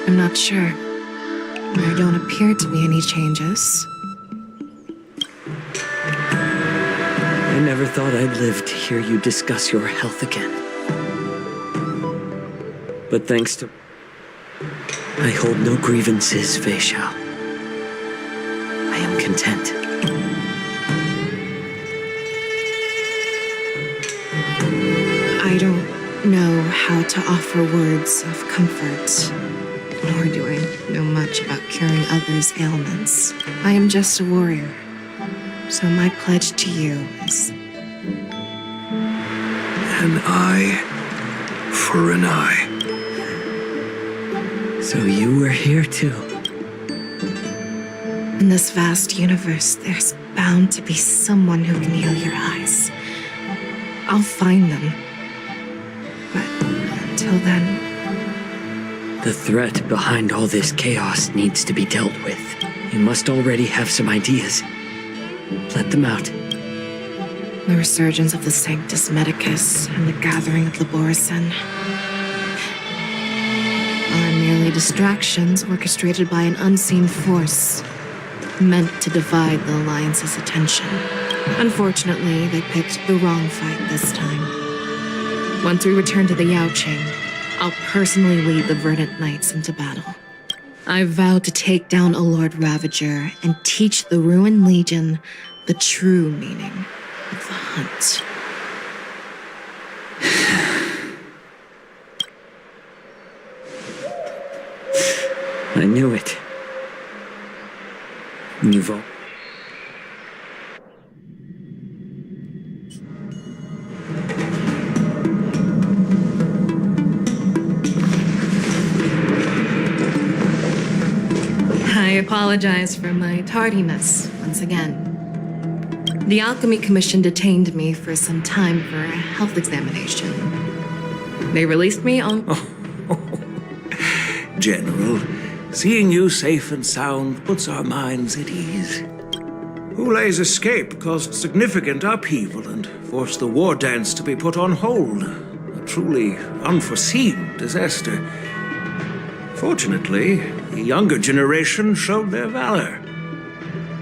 I'm not sure. There don't appear to be any changes. I never thought I'd live to hear you discuss your health again. But thanks to... I hold no grievances, Fei Xiao. I am content. I don't know how to offer words of comfort, nor do I know much about curing others' ailments. I am just a warrior, so my pledge to you is... An eye for an eye. So you were here too. In this vast universe, there's bound to be someone who can heal your eyes. I'll find them. But until then... The threat behind all this chaos needs to be dealt with. You must already have some ideas. Let them out. The resurgence of the Sanctus Medicus and the gathering of the Borisin are merely distractions orchestrated by an unseen force, meant to divide the Alliance's attention. Unfortunately, they picked the wrong fight this time. Once we return to the Yaoqing, I'll personally lead the Verdant Knights into battle. I vow to take down a Lord Ravager and teach the Ruined Legion the true meaning of the hunt. I knew it. You've all... I apologize for my tardiness once again. The Alchemy Commission detained me for some time for a health examination. They released me on... General, seeing you safe and sound puts our minds at ease. Hulei's escape caused significant upheaval and forced the war dance to be put on hold. A truly unforeseen disaster. Fortunately, the younger generation showed their valor.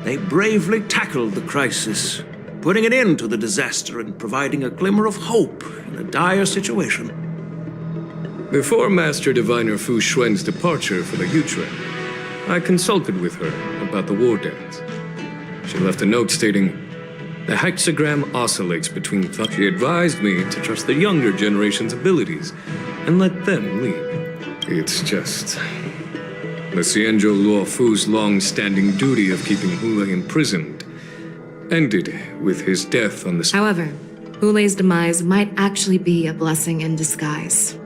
They bravely tackled the crisis, putting an end to the disaster and providing a glimmer of hope in a dire situation. Before Master Diviner Fu Xuan's departure for the Yutren, I consulted with her about the war dance. She left a note stating, "The hexagram oscillates between thought." She advised me to trust the younger generation's abilities and let them lead. It's just... the Xianzhou Luofu's long-standing duty of keeping Hulei imprisoned ended with his death on the... However, Hulei's demise might actually be a blessing in disguise.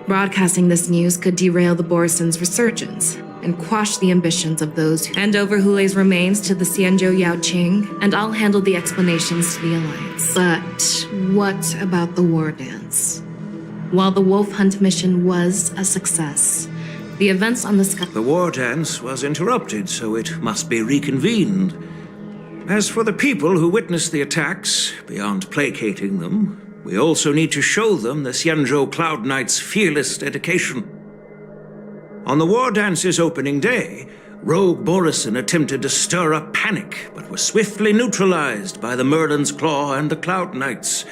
Broadcasting this news could derail the Borison's resurgence and quash the ambitions of those who hand over Hulei's remains to the Xianzhou Yaoqing, and I'll handle the explanations to the Alliance. But what about the war dance? While the wolf hunt mission was a success, the events on the sky... The war dance was interrupted, so it must be reconvened. As for the people who witnessed the attacks, beyond placating them, we also need to show them the Xianzhou Cloud Knight's fearless dedication. On the war dance's opening day, rogue Borison attempted to stir up panic, but was swiftly neutralized by the Merlin's Claw and the Cloud Knights.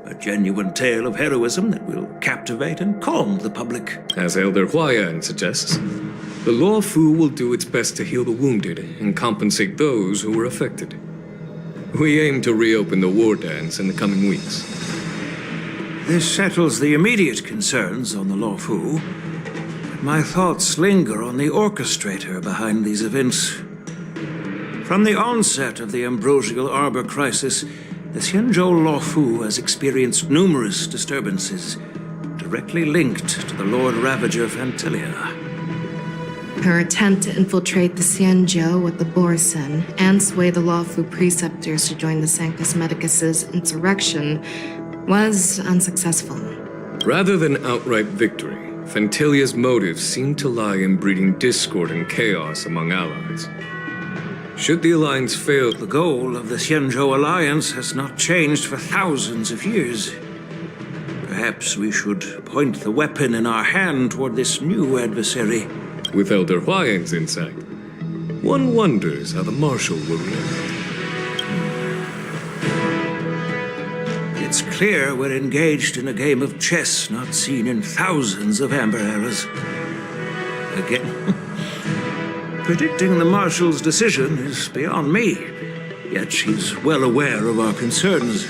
A genuine tale of heroism that will captivate and calm the public. As Elder Huayan suggests, the Law Fu will do its best to heal the wounded and compensate those who were affected. We aim to reopen the war dance in the coming weeks. This settles the immediate concerns on the Law Fu. My thoughts linger on the orchestrator behind these events. From the onset of the Ambrosial Arbor crisis, the Xianzhou Law Fu has experienced numerous disturbances, directly linked to the Lord Ravager Fantilia. Her attempt to infiltrate the Xianzhou with the Borison and sway the Law Fu preceptors to join the Sanctus Medicus's insurrection was unsuccessful. Rather than outright victory, Fantilia's motives seem to lie in breeding discord and chaos among allies. Should the Alliance fail, the goal of the Xianzhou Alliance has not changed for thousands of years. Perhaps we should point the weapon in our hand toward this new adversary. With Elder Huayan's insight, one wonders how the Marshal will react. It's clear we're engaged in a game of chess not seen in thousands of Amber Eras. Again, predicting the Marshal's decision is beyond me, yet she's well aware of our concerns.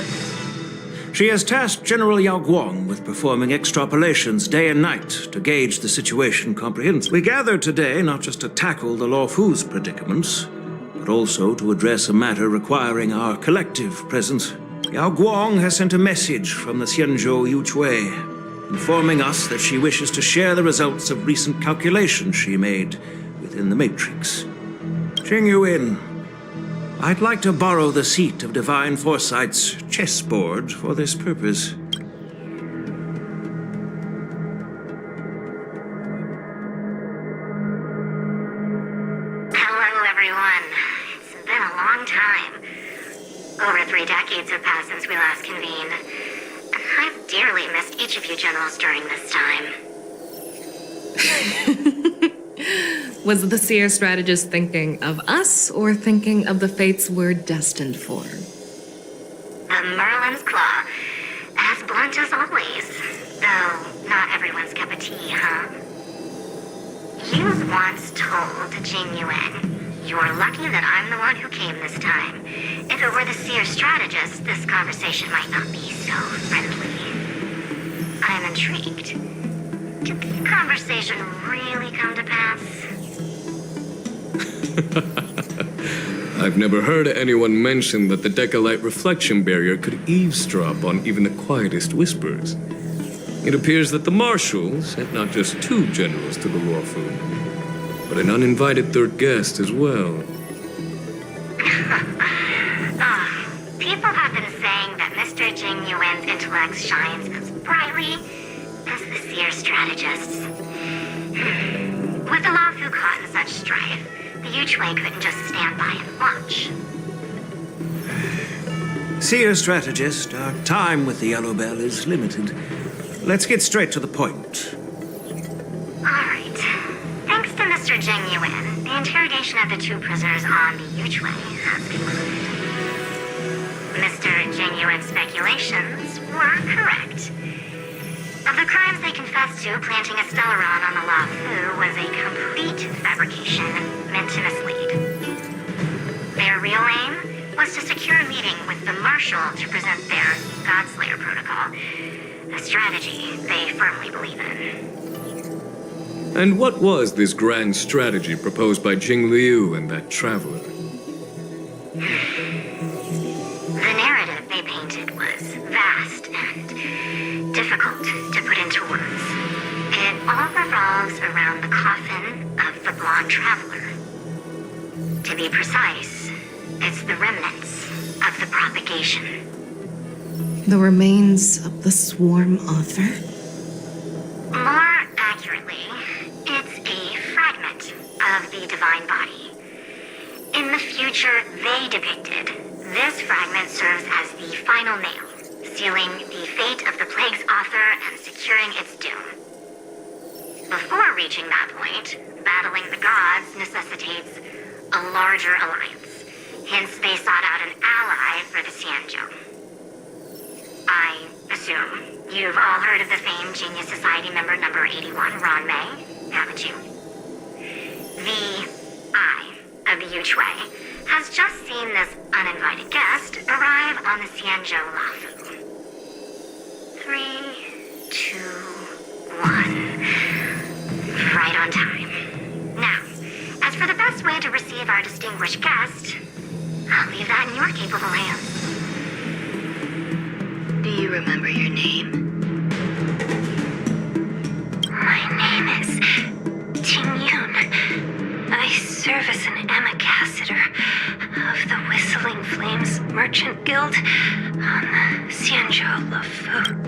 She has tasked General Yao Guang with performing extrapolations day and night to gauge the situation comprehensively. We gathered today not just to tackle the Law Fu's predicaments, but also to address a matter requiring our collective presence. Yao Guang has sent a message from the Xianzhou Yuchui, informing us that she wishes to share the results of recent calculations she made within the Matrix. Jing Yuan, I'd like to borrow the seat of Divine Foresight's chessboard for this purpose. Hello, everyone. It's been a long time. Over 3 decades have passed since we last convened. I've dearly missed each of you generals during this time. Was the Seer strategist thinking of us or thinking of the fates we're destined for? The Merlin's Claw. As blunt as always. Though not everyone's cup of tea, huh? You once told Jing Yuan, you're lucky that I'm the one who came this time. If it were the Seer strategist, this conversation might not be so friendly. I'm intrigued. Did the conversation really come to pass? I've never heard anyone mention that the Decalite reflection barrier could eavesdrop on even the quietest whispers. It appears that the Marshal sent not just 2 generals to the Law Fu, but an uninvited third guest as well. People have been saying that Mr. Jing Yuan's intellect shines as brightly as the Seer strategist's. With the Law Fu caught in such strife, the Yuchui couldn't just stand by and watch. Seer strategist, our time with the Yellow Bell is limited. Let's get straight to the point. Alright. Thanks to Mr. Jing Yuan, the interrogation of the 2 prisoners on the Yuchui has concluded. Mr. Jing Yuan's speculations were correct. Of the crimes they confessed to, planting a Stellaron on the Law Fu was a complete fabrication meant to mislead. Their real aim was to secure a meeting with the Marshal to present their Godslayer protocol, a strategy they firmly believe in. And what was this grand strategy proposed by Jing Liu and that traveler? The narrative they painted was vast and difficult to put into words. It all revolves around the coffin of the blonde traveler. To be precise, it's the remnants of the propagation. The remains of the swarm author? More accurately, it's a fragment of the divine body. In the future they depicted, this fragment serves as the final nail, sealing the fate of the plague's author and securing its doom. Before reaching that point, battling the gods necessitates a larger alliance. Hence, they sought out an ally for the Xianzhou. I assume you've all heard of the famed Genius Society member number 81, Ron May, haven't you? The Eye of the Yuchue has just seen this uninvited guest arrive on the Xianzhou Lafu. 3, 2, 1. Right on time. Now, as for the best way to receive our distinguished guest, I'll leave that in your capable hands. Do you remember your name? My name is Ting Yun. I serve as an ambassador of the Whistling Flames Merchant Guild on the Xianzhou Lafu.